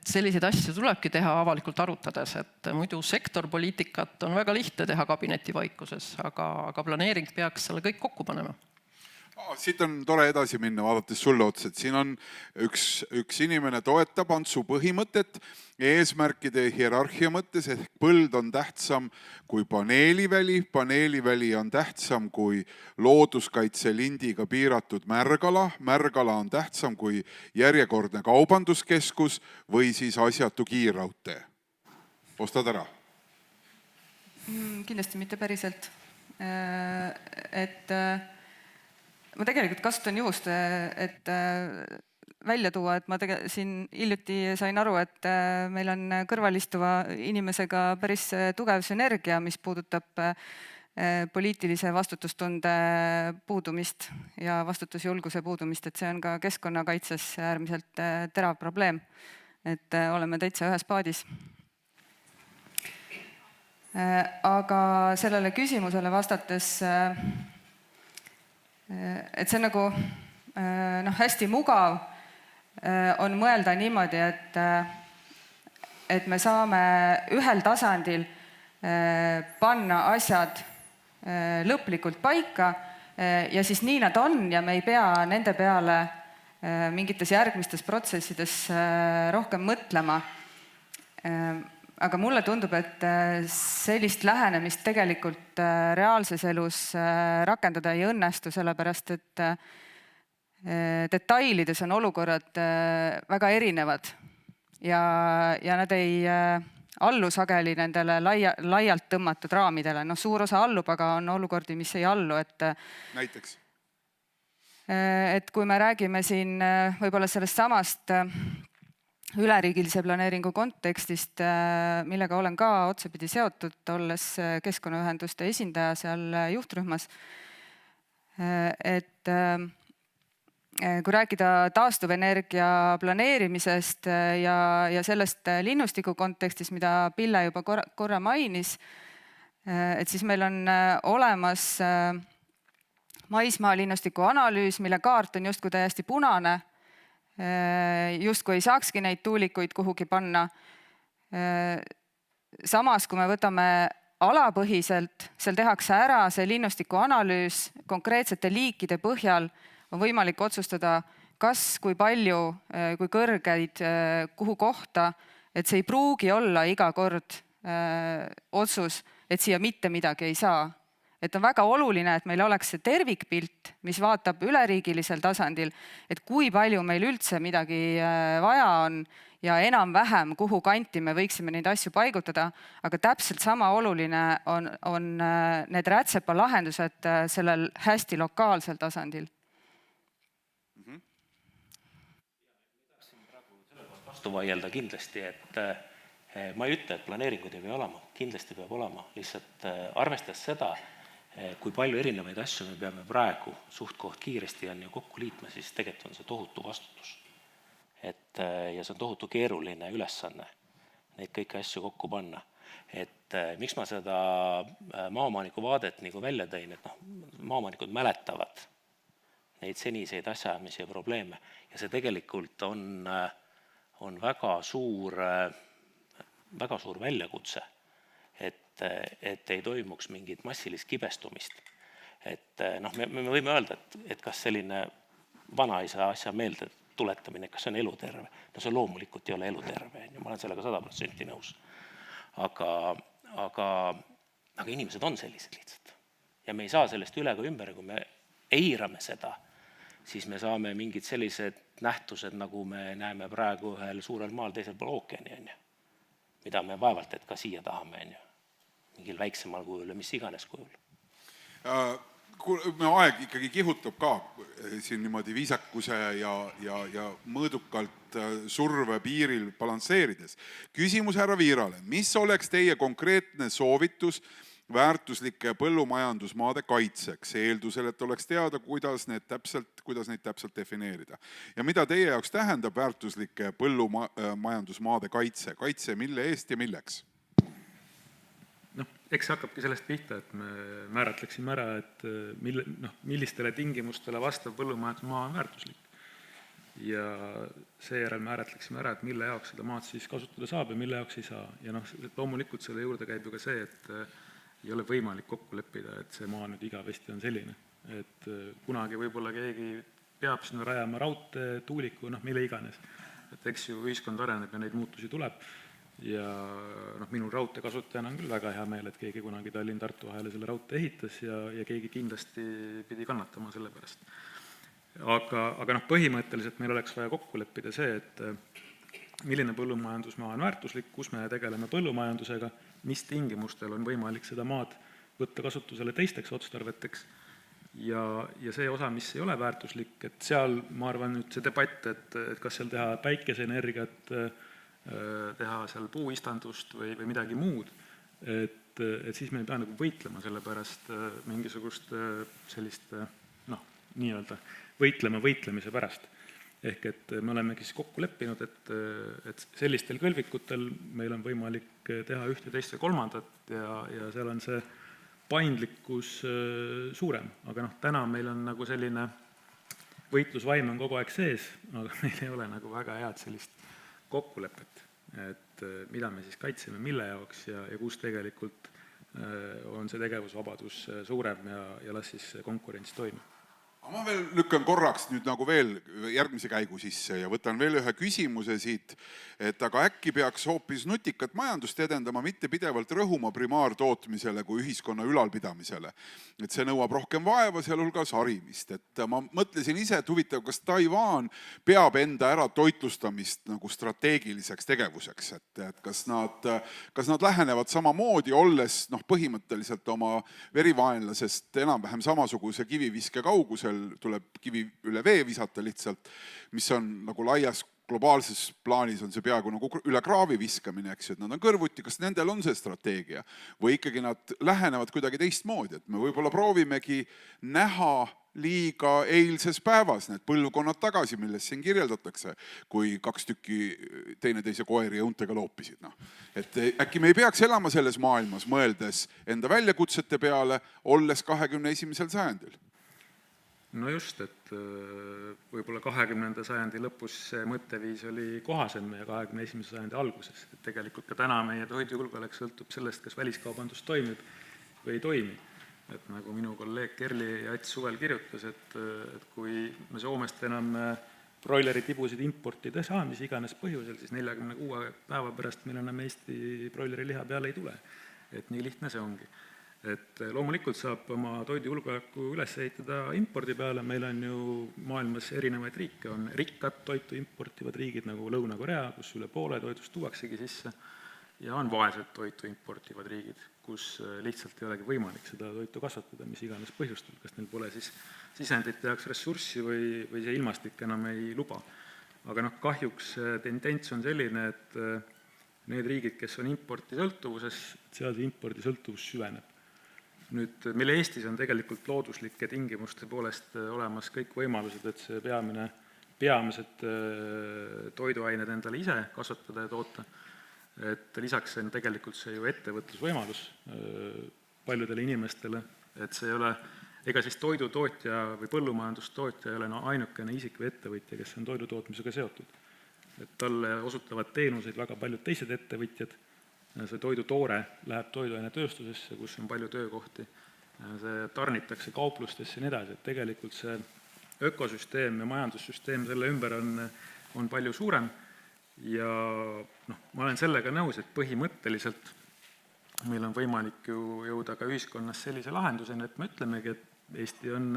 B: selliseid asju tulebki teha avalikult arutades, et muidu sektorpoliitikat on väga lihtne teha kabineti vaikuses, aga planeering peaks selle kõik kokku panema.
A: Siit on tore edasi minna, vaadates sulle otsa, et siin on üks inimene toetab Antsu põhimõtet eesmärkide hierarhia mõttes, ehk põld on tähtsam kui paneeliväli on tähtsam kui looduskaitselindiga piiratud märgala on tähtsam kui järjekordne kaubanduskeskus või siis asjatu kiirraudtee. Ostad ära?
C: Kindlasti mitte päriselt. Ma tegelikult kasutan juhust, et välja tuua, et ma siin hiljuti sain aru, et meil on kõrvalistuva inimesega päris tugev sünergia, mis puudutab poliitilise vastutustunde puudumist ja vastutusjulguse puudumist, et see on ka keskkonnakaitses äärmiselt terav probleem, et oleme täitsa ühes paadis. Aga sellele küsimusele vastates, et see on nagu hästi mugav on mõelda niimoodi, et me saame ühel tasandil panna asjad lõplikult paika ja siis nii nad on ja me ei pea nende peale mingites järgmistes protsessides rohkem mõtlema. Aga mulle tundub, et sellist lähenemist tegelikult reaalses elus rakendada ei õnnestu, sellepärast et detailides on olukorrad väga erinevad ja nad ei allu sageli nendele laialt tõmmatud raamidele. Suur osa allub, aga on olukordi, mis ei allu.
A: Näiteks?
C: Et kui me räägime siin võib-olla sellest samast üleriigilise planeeringu kontekstist, millega olen ka otsapidi seotud, olles keskkonnaühenduste esindaja seal juhtrühmas. Et kui rääkida taastuvenergia planeerimisest ja sellest linnustiku kontekstis, mida Pille juba korra mainis, et siis meil on olemas maismaa linnustiku analüüs, mille kaart on justkui täiesti punane, justkui ei saakski neid tuulikuid kuhugi panna. Samas, kui me võtame alapõhiselt, seal tehakse ära see linnustiku analüüs, konkreetsete liikide põhjal on võimalik otsustada, kas, kui palju, kui kõrgeid, kuhu kohta, et see ei pruugi olla iga kord otsus, et siia mitte midagi ei saa. Et on väga oluline, et meil oleks see tervikpilt, mis vaatab üleriigilisel tasandil, et kui palju meil üldse midagi vaja on ja enam-vähem, kuhu kanti me võiksime neid asju paigutada, aga täpselt sama oluline on need rätsepa lahendused sellel hästi lokaalsel tasandil.
D: Vastu vaielda kindlasti, et ma ei ütle, et planeeringud ei pea olema, kindlasti peab olema, lihtsalt arvestades seda, kui palju erinevaid asju me peame praegu suht-koht kiiresti ja kokku liitma, siis tegelikult on see tohutu vastutus. Ja see on tohutu keeruline ülesanne neid kõiki asju kokku panna. Et miks ma seda maaomaniku vaadet nagu välja tõin, et maaomanikud mäletavad neid seniseid asjaamisi ja probleeme ja see tegelikult on väga suur väljakutse, et ei toimuks mingit massilist kibestumist. Et me võime öelda, et kas selline vanaisa asja meelde tuletamine, kas see on eluterve. See loomulikult ei ole eluterve, ma olen sellega 100% nõus. Aga inimesed on sellised lihtsalt. Ja me ei saa sellest üle ka ümber, kui me eirame seda, siis me saame mingid sellised nähtused, nagu me näeme praegu ühel suurel maal teisel pool ookeani, mida me vaevalt, et ka siia tahame, mingil väiksemal kujul ja mis iganes kujul.
A: Me aeg ikkagi kihutab ka siin niimoodi viisakuse ja mõõdukalt surve piiril balansseerides. Küsimus härra Viirale. Mis oleks teie konkreetne soovitus väärtuslike põllumajandusmaade kaitseks, eeldusel, et oleks teada, kuidas neid täpselt defineerida? Ja mida teie jaoks tähendab väärtuslike põllumajandusmaade kaitse? Kaitse mille eest ja milleks?
E: Eks hakkabki sellest pihta, et me määratleksime ära, et millistele tingimustele vastav põllumajandusmaa on väärtuslik. Ja seejärel määratleksime ära, et mille jaoks seda maad siis kasutada saab ja mille jaoks ei saa. Ja loomulikult selle juurde käib ju ka see, et ei ole võimalik kokku leppida, et see maa nüüd igavesti on selline. et kunagi võib-olla keegi peab sinna rajama raudtee, tuuliku, mille iganes. Et eks ju ühiskond areneb ja neid muutusi tuleb ja minul raudtee kasutajana on küll väga hea meel, et keegi kunagi Tallinn-Tartu vahele selle raudtee ehitas ja keegi kindlasti pidi kannatama selle pärast. Aga põhimõtteliselt meil oleks vaja kokku leppida see, et milline põllumajandusmaa on väärtuslik, kus me tegeleme põllumajandusega, mis tingimustel on võimalik seda maad võtta kasutusele teisteks otstarveteks ja see osa, mis ei ole väärtuslik, et seal, ma arvan, nüüd see debatt, et kas seal teha päikeseenergiat, teha seal puuistandust või midagi muud, et siis me ei pea nagu võitlema selle pärast mingisugust sellist, nii-öelda võitlemise pärast. Ehk et me olemegi siis kokku leppinud, et sellistel kõlvikutel meil on võimalik teha ühte, teist või kolmandat ja seal on see paindlikkus suurem. Aga täna meil on nagu selline võitlusvaim on kogu aeg sees, aga meil ei ole nagu väga head sellist kokkulepet, et mida me siis kaitseme, mille jaoks ja kus tegelikult on see tegevusvabadus suurem ja las siis konkurents toimub.
A: Ma veel lükkan korraks nüüd nagu veel järgmise käigu sisse ja võtan veel ühe küsimuse siit, et aga äkki peaks hoopis nutikat majandust edendama, mitte pidevalt rõhuma primaartootmisele kui ühiskonna ülalpidamisele. Et see nõuab rohkem vaeva, sealhulgas harimist. Et ma mõtlesin ise, et huvitav, kas Taiwan peab enda ära toitlustamist nagu strateegiliseks tegevuseks, et kas nad lähenevad samamoodi, olles põhimõtteliselt oma verivaenlasest enam-vähem samasuguse kiviviske kaugusel, tuleb kivi üle vee visata lihtsalt, mis on nagu laias globaalses plaanis on see peaaegu nagu üle kraavi viskamine, eks ju, et nad on kõrvuti, kas nendel on see strateegia või ikkagi nad lähenevad kuidagi teistmoodi, et me võib-olla proovimegi näha liiga eilses päevas need põlvkonnad tagasi, millest siin kirjeldatakse, kui 2 tükki teineteise koeri ja untega loopisid. Et äkki me ei peaks elama selles maailmas, mõeldes enda väljakutsete peale, olles 21. sajandil?
E: No just, et võib-olla 20. sajandi lõpus see mõtteviis oli kohasem ja 21. sajandi alguses. Et tegelikult ka täna meie toidujulgeolek sõltub sellest, kas väliskaubandus toimib või ei toimi. Et nagu minu kolleeg Kerli Jats suvel kirjutas, et kui me Soomest enam broileri tibusid importida ei saa, mis iganes põhjusel, siis 46 päeva pärast meil enam Eesti broileri liha peale ei tule. Et nii lihtne see ongi. Et loomulikult saab oma toidujulgeoleku üles ehitada impordi peale, meil on ju maailmas erinevaid riike, on rikkad toitu importivad riigid nagu Lõuna-Korea, kus üle poole toidust tuuaksegi sisse, ja on vaesed toitu importivad riigid, kus lihtsalt ei olegi võimalik seda toitu kasvatada, mis iganes põhjustel, kas neil pole siis sisendit tehaks ressurssi või see ilmastik enam ei luba. Aga kahjuks tendents on selline, et need riigid, kes on importi sõltuvuses, seal see impordi sõltuvus süveneb. Nüüd, meil Eestis on tegelikult looduslike tingimuste poolest olemas kõik võimalused, et see peamised toiduained endale ise kasvatada ja toota. Et lisaks on tegelikult see ju ettevõtlusvõimalus paljudele inimestele, et see ei ole, ega siis toidutootja või põllumajandustootja ei ole ainukene isik või ettevõtja, kes on toidutootmisega seotud. Et talle osutavad teenuseid väga paljud teised ettevõtjad, see toidutoore läheb toiduainetööstusesse, kus on palju töökohti, see tarnitakse kauplustesse ja nii edasi, et tegelikult see ökosüsteem ja majandussüsteem selle ümber on palju suurem ja ma olen sellega nõus, et põhimõtteliselt meil on võimalik ju jõuda ka ühiskonnas sellise lahenduseni, et me ütlemegi, et Eesti on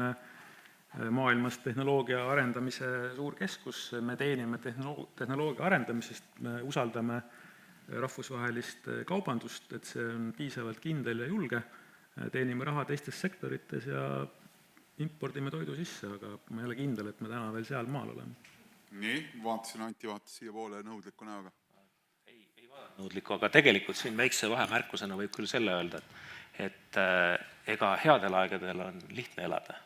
E: maailmas tehnoloogia arendamise suur keskus, me teenime tehnoloogia arendamisest, me usaldame rahvusvahelist kaubandust, et see on piisavalt kindel ja julge, teenime raha teistes sektorites ja impordime toidu sisse, aga ma ei ole kindel, et me täna veel seal maal oleme.
A: Nii, vaatasin, Anti vaatas siia poole nõudliku näoga.
D: Ei vaadata nõudliku, aga tegelikult siin väikse vahemärkusena võib küll selle öelda, et ega headel aegadel on lihtne elada.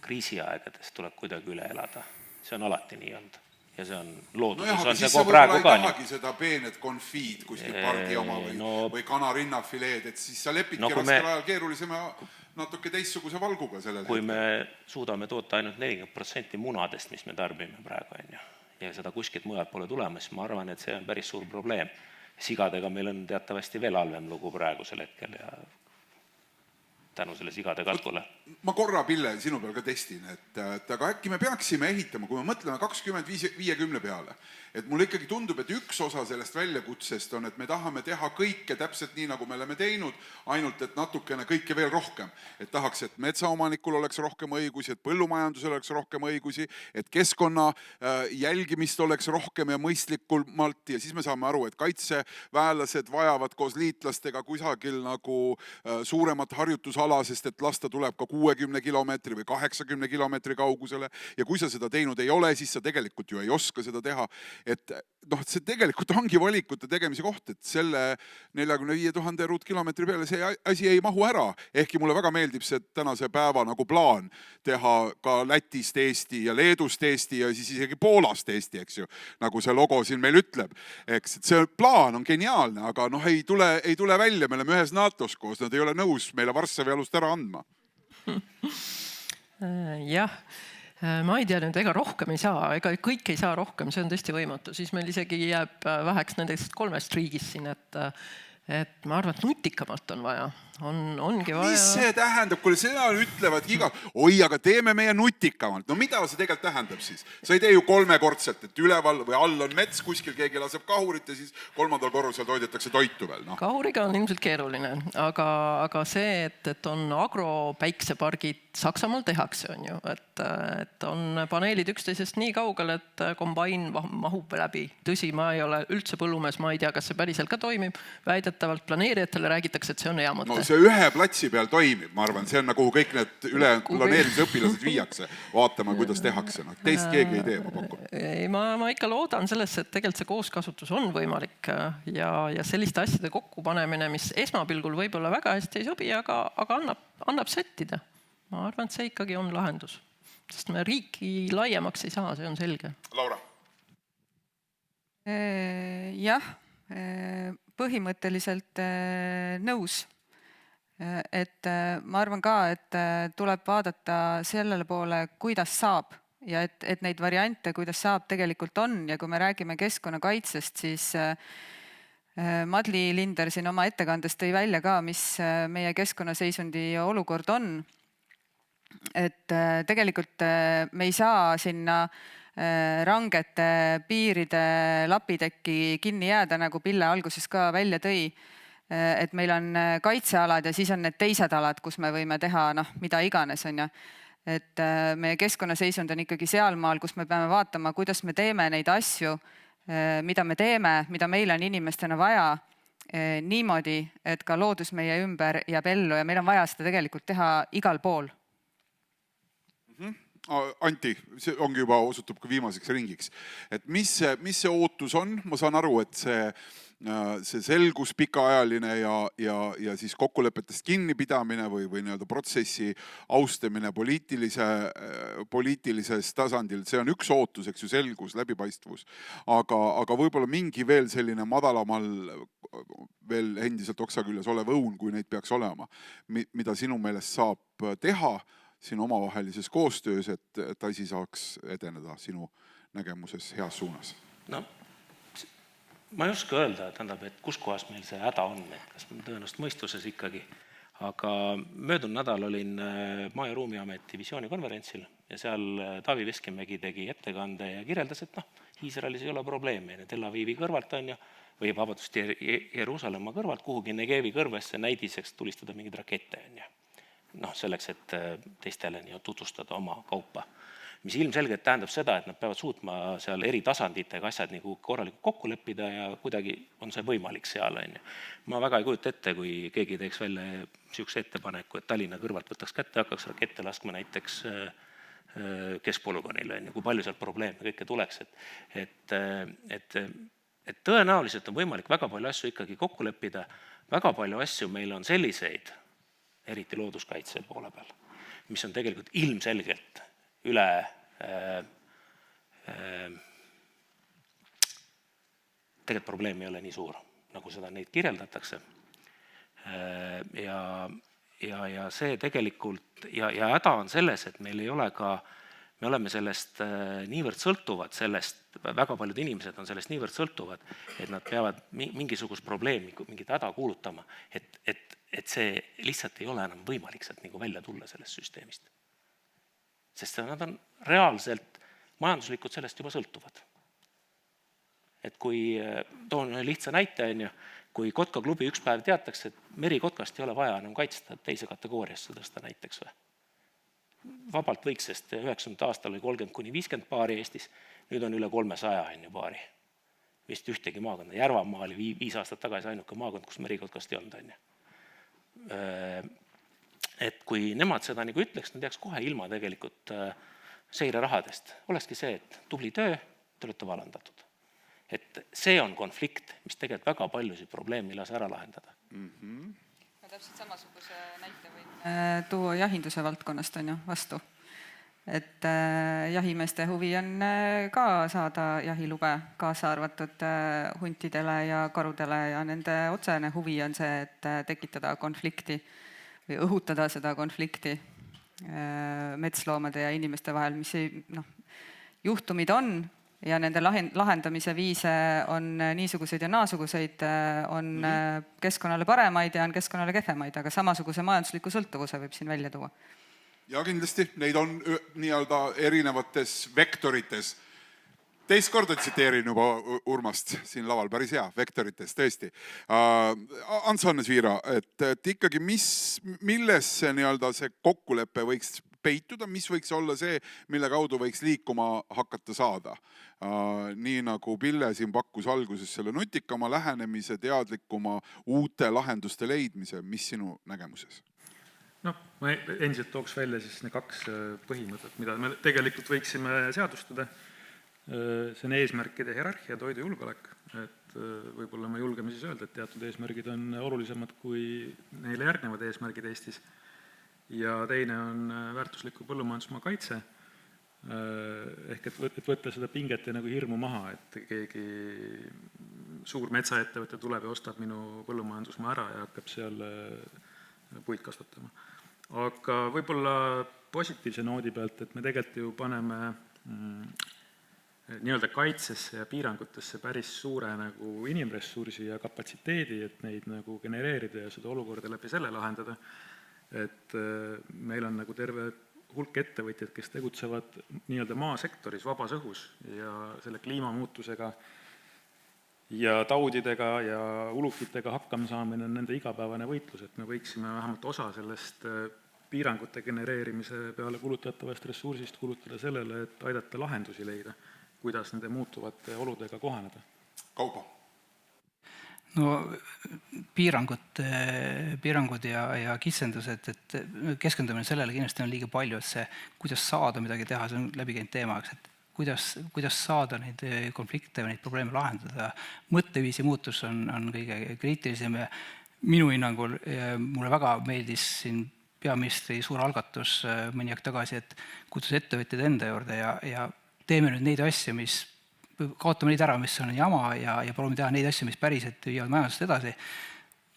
D: Kriisiaegades tuleb kuidagi üle elada. See on alati nii olnud. Ja see on looduses, on see kogu praegu ka nii.
A: Ei tahagi seda peenet konfiid kuskil pargi oma või kanarinnafileed, et siis sa lepidki raskel ajal keerulisema natuke teistsuguse valguga sellel.
D: Kui me suudame toota ainult 40% munadest, mis me tarbime praegu, ja seda kuskilt mujalt pole tulemas, ma arvan, et see on päris suur probleem. Sigadega meil on teatavasti veel halvem lugu praegusel hetkel ja tänu selle sigade katkule.
A: Ma korra, Pille, sinu peal ka testin, et aga äkki me peaksime ehitama, kui me mõtleme 20-50 peale, et mulle ikkagi tundub, et üks osa sellest väljakutsest on, et me tahame teha kõike täpselt nii, nagu me oleme teinud, ainult et natukene kõike veel rohkem. Et tahaks, et metsaomanikul oleks rohkem õigusi, et põllumajandusel oleks rohkem õigusi, et keskkonna jälgimist oleks rohkem ja mõistlikumalt ja siis me saame aru, et kaitseväelased vajavad koos liitlastega kusagil nagu suuremat harjutusala, sest et lasta tuleb ka 60 kilomeetri või 80 kilomeetri kaugusele ja kui sa seda teinud ei ole, siis sa tegelikult ju ei oska seda teha. Et noh, see tegelikult ongi valikute tegemise koht, et selle 45 000 ruutkilomeetri peale see asi ei mahu ära. Ehkki mulle väga meeldib see tänase päeva nagu plaan teha ka Lätist Eesti ja Leedust Eesti ja siis isegi Poolast Eesti, eks ju, nagu see logo siin meil ütleb. Eks, et see plaan on geniaalne, aga noh, ei tule välja, me oleme ühes NATO-s koos, nad ei ole nõus meile Varssavi alust ära andma.
B: Jah, ma ei tea nüüd, ega rohkem ei saa, ega kõik ei saa rohkem, see on tõesti võimatu, siis meil isegi jääb väheks nendest 3 riigist siin, et ma arvan, et nutikamalt on vaja. Ongi vaja.
A: Mis see tähendab, kui seda ütlevad iga, oi, aga teeme meie nutikamalt. No mida see tegelikult tähendab siis? Sa ei tee ju 3-kordselt, et üleval või all on mets, kuskil keegi laseb kahurit ja siis 3. korrusel toidetakse toitu veel. No.
B: Kahuriga on ilmselt keeruline, aga see, et on agropäiksepargid, Saksamaal tehakse, on ju, et on paneelid üksteisest nii kaugel, et kombain mahub läbi. Tõsi, ma ei ole üldse põllumees, ma ei tea, kas see päriselt ka toimib. Väidetavalt planeerijatele räägitakse, et see on hea mõte.
A: No see ühe platsi peal toimib, ma arvan, see on nagu kõik need üle planeerimise õpilased viiakse vaatama, kuidas tehakse. No, teist keegi ei tee, ma pakun.
B: Ma ikka loodan sellesse, et tegelikult see kooskasutus on võimalik ja selliste asjade kokkupanemine, mis esmapilgul võib-olla väga hästi ei sobi, aga annab settida. Ma arvan, et see ikkagi on lahendus, sest me riiki laiemaks ei saa, see on selge.
A: Laura?
C: Jah, põhimõtteliselt nõus. Et ma arvan ka, et tuleb vaadata sellele poole, kuidas saab ja et neid variante, kuidas saab, tegelikult on ja kui me räägime keskkonnakaitsest, siis Madli Linder siin oma ettekandes tõi välja ka, mis meie keskkonnaseisundi olukord on. Et tegelikult me ei saa sinna rangete piiride lapitekki kinni jääda, nagu Pille alguses ka välja tõi, et meil on kaitsealad ja siis on need teised alad, kus me võime teha mida iganes. On ja. Et meie keskkonnaseisund on ikkagi sealmaal, kus me peame vaatama, kuidas me teeme neid asju, mida me teeme, mida meil on inimestena vaja niimoodi, et ka loodus meie ümber jääb ellu ja meil on vaja seda tegelikult teha igal pool.
A: Anti, see ongi juba osutub ka viimaseks ringiks. Et mis see ootus on? Ma saan aru, et see selgus pikaajaline ja siis kokkulepetest kinnipidamine või nii-öelda protsessi austamine poliitilises tasandil, see on üks ootus, eks ju, selgus, läbipaistvus. Aga võib-olla mingi veel selline madalamal veel endiselt oksa küljes olev õun, kui neid peaks olema, mida sinu meelest saab teha siin omavahelises koostöös, et asi saaks edeneda sinu nägemuses heas suunas?
D: No, ma ei oska öelda, et kus kohas meil see häda on, et kas tõenäoliselt mõistuses ikkagi. Aga möödunud nädal olin Maa- ja Ruumiameti visioonikonverentsil ja seal Taavi Veskimägi tegi ettekande ja kirjeldas, et Iisraelis ei ole probleemi. Tel Avivi kõrvalt on ju, või vabandust, Jeruusalemma kõrvalt kuhugi Negevi kõrvesse näidiseks tulistada mingid rakette on ju. Selleks, et teistele tutvustada oma kaupa. Mis ilmselgelt tähendab seda, et nad peavad suutma seal eri tasanditega asjad nagu korralikult kokku leppida ja kuidagi on see võimalik seal. Ma väga ei kujuta ette, kui keegi teeks välja niisuguse ettepaneku, et Tallinna kõrvalt võtaks kätte ja hakkaks rakette laskma näiteks keskpolügoonile, kui palju seal probleeme kõike tuleks. Et tõenäoliselt on võimalik väga palju asju ikkagi kokku leppida. Väga palju asju meil on selliseid, eriti looduskaitse poole peal, mis on tegelikult ilmselgelt üle tegelikult probleem ei ole nii suur, nagu seda neid kirjeldatakse. Ja see tegelikult, ja häda on selles, et meil ei ole ka, me oleme sellest niivõrd sõltuvad, väga paljud inimesed on sellest niivõrd sõltuvad, et nad peavad mingisugust probleemi, mingit häda kuulutama, et et see lihtsalt ei ole enam võimalik sealt nagu välja tulla sellest süsteemist. Sest nad on reaalselt majanduslikult sellest juba sõltuvad. Et kui toon ühe lihtsa näite, kui Kotka klubi üks päev teatakse, et merikotkast ei ole vaja enam kaitsta teise kategooriasse tõsta näiteks või. Vabalt võiks, sest 90 aastal oli 30-50 paari Eestis, nüüd on üle 300 paari. Vist ühtegi maakonda. Järvamaa oli 5 aastat tagasi ainuke maakond, kus merikotkast ei olnud. Et kui nemad seda nagu ütleks, nad jääks kohe ilma tegelikult seirerahadest. Olekski see, et tubli töö, te olete valandatud. Et see on konflikt, mis tegelikult väga paljusid probleemi lase ära lahendada.
C: Ma täpselt samasuguse näite võin tuua jahinduse valdkonnast on ju vastu. Et jahimeeste huvi on ka saada jahilube kaasa arvatud huntidele ja karudele ja nende otsene huvi on see, et tekitada konflikti või õhutada seda konflikti metsloomade ja inimeste vahel, mis juhtumid on ja nende lahendamise viise on niisuguseid ja naasuguseid, on keskkonnale paremaid ja on keskkonnale kehvemaid, aga samasuguse majandusliku sõltuvuse võib siin välja tuua.
A: Ja kindlasti, neid on nii-öelda erinevates vektorites. Teist korda tsiteerin juba Urmast siin laval, päris hea, vektorites, tõesti. Ants-Hannes Viira, et ikkagi milles see, nii-öelda see kokkulepe võiks peituda, mis võiks olla see, mille kaudu võiks liikuma hakata saada? Nii nagu Pille siin pakkus alguses selle nutikama lähenemise, teadlikuma uute lahenduste leidmise, mis sinu nägemuses?
E: Ma endiselt tooks välja siis need 2 põhimõtet, mida me tegelikult võiksime seadustada. See on eesmärkide hierarhia, toidu julgeolek. Et võib-olla me julgeme siis öelda, et teatud eesmärgid on olulisemad kui neile järgnevad eesmärgid Eestis. Ja teine on väärtusliku põllumajandusmaa kaitse. Ehk et võtta seda pinget ja nagu hirmu maha, et keegi suur metsaettevõte tuleb ja ostab minu põllumajandusmaa ära ja hakkab seal puid kasvatama. Aga võib-olla positiivse noodi pealt, et me tegelikult ju paneme nii-öelda kaitsesse ja piirangutesse päris suure nagu inimressursi ja kapatsiteedi, et neid nagu genereerida ja seda olukorda läbi selle lahendada. Et meil on nagu terve hulk ettevõtjad, kes tegutsevad nii-öelda maasektoris vabas õhus ja selle kliimamuutusega ja taudidega ja ulukitega hakkama saamine on nende igapäevane võitlus, et me võiksime vähemalt osa sellest piirangute genereerimise peale kulutatavast ressursist kulutada sellele, et aidata lahendusi leida, kuidas nende muutuvate oludega kohaneda.
A: Kaupo?
F: Piirangud ja kitsendused, et keskendumine sellele kindlasti on liiga palju, et see, kuidas saada midagi teha, see on läbikäinud teemaks, et kuidas saada neid konflikte või neid probleeme lahendada. Mõtteviisi muutus on kõige kriitilisem ja minu hinnangul mulle väga meeldis siin peaministri suur algatus mõni aeg tagasi, et kutsus ettevõtjad enda juurde ja teeme nüüd neid asju, kaotame neid ära, mis on jama ja proovime teha neid asju, mis päriselt viivad majandusest edasi.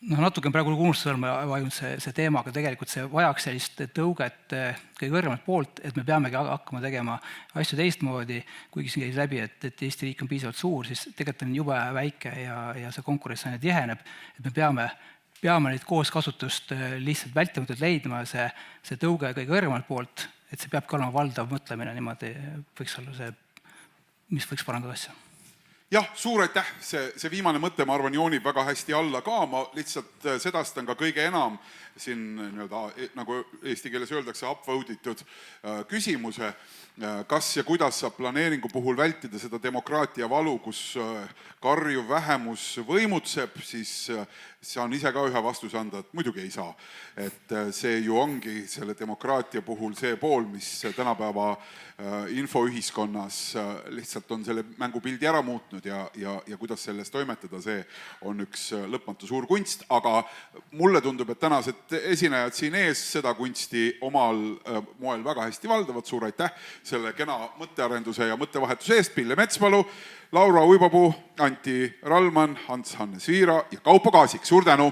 F: Natuke on praegu unustusel vajunud see teema, aga tegelikult see vajaks sellist tõuget kõige kõrgemalt poolt, et me peamegi hakkama tegema asju teistmoodi, kuigi siin käis läbi, et Eesti riik on piisavalt suur, siis tegelikult on jube väike ja see konkurents aina tiheneb, et me peame neid kooskasutust lihtsalt vältimatult leidma, see tõuge kõige kõrgemalt poolt, et see peabki olema valdav mõtlemine, niimoodi võiks olla see, mis võiks parandada asja.
A: Jah, suur aitäh, see viimane mõte, ma arvan, joonib väga hästi alla ka, ma lihtsalt sedastan ka kõige enam siin, nagu eesti keeles öeldakse, upvotitud küsimuse, kas ja kuidas saab planeeringu puhul vältida seda demokraatia valu, kus karjuv vähemus võimutseb, siis saan ise ka ühe vastuse anda, et muidugi ei saa. Et see ju ongi selle demokraatia puhul see pool, mis tänapäeva infoühiskonnas lihtsalt on selle mängupildi ära muutnud ja kuidas selles toimetada, see on üks lõpmatu suur kunst, aga mulle tundub, et tänased esinejad siin ees seda kunsti omal moel väga hästi valdavad, suur aitäh selle kena mõttearenduse ja mõttevahetuse eest, Pille Metspalu, Laura Uibapuu, Anti Rallman, Ants-Hannes Viira ja Kaupo Kaasik, suur tänu!